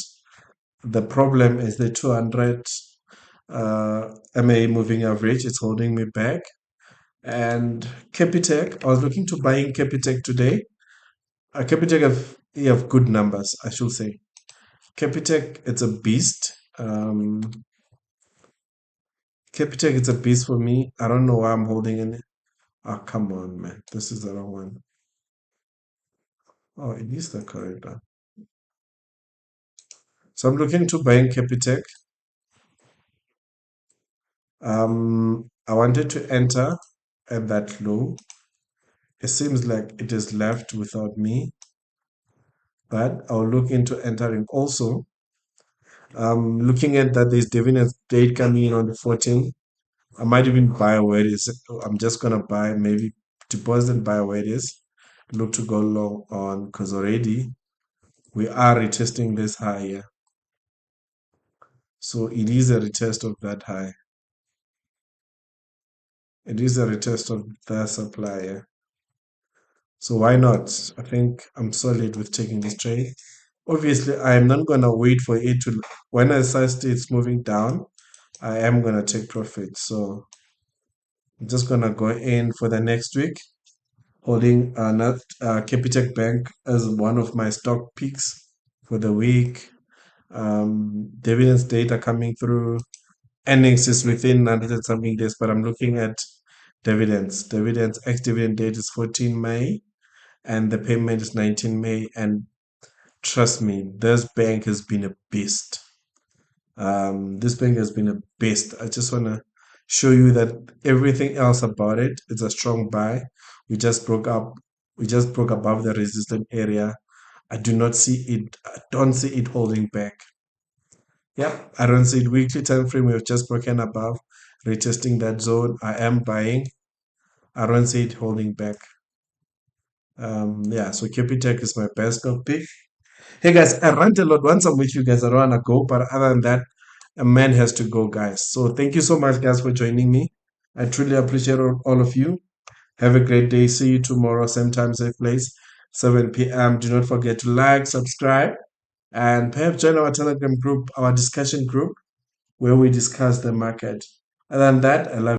The problem is the 200 MA moving average. It's holding me back. And Capitec, I was looking to buying Capitec today. Capitec have good numbers, I should say. Capitec, it's a beast. Capitec is a beast for me. I don't know why I'm holding in it. Oh, come on, man. This is the wrong one. Oh, it is the correct. So I'm looking to buying Capitec. I wanted to enter at that low. It seems like it is left without me, but I'll look into entering also. Looking at that, there's dividend date coming in on the 14th. I might even buy where it is. I'm just gonna buy, maybe deposit and buy where it is. Look to go long on, because already we are retesting this high here. So it is a retest of that high. It is a retest of the supply here. So why not? I think I'm solid with taking this trade. Obviously, I am not gonna wait for it to, when I see it's moving down, I am gonna take profit. So I'm just gonna go in for the next week, holding not Capitec Bank as one of my stock picks for the week. Dividends data coming through. Earnings is within 100 and something days, but I'm looking at dividends. Dividends ex-dividend date is 14 May, and the payment is 19 May. And trust me, this bank has been a beast. This bank has been a beast. I just want to show you that everything else about it, it's a strong buy. We just broke up. We just broke above the resistance area. I do not see it. I don't see it holding back. Yep, I don't see it. Weekly time frame, we've just broken above, retesting that zone. I am buying. I don't see it holding back. Yeah, so Capitec is my best stock pick. Hey guys, I rant a lot. Once I'm with you guys, I don't wanna go, but other than that, a man has to go, guys. So thank you so much, guys, for joining me. I truly appreciate all of you. Have a great day. See you tomorrow, same time, same place, 7 p.m. Do not forget to like, subscribe, and perhaps join our Telegram group, our discussion group, where we discuss the market. Other than that, I love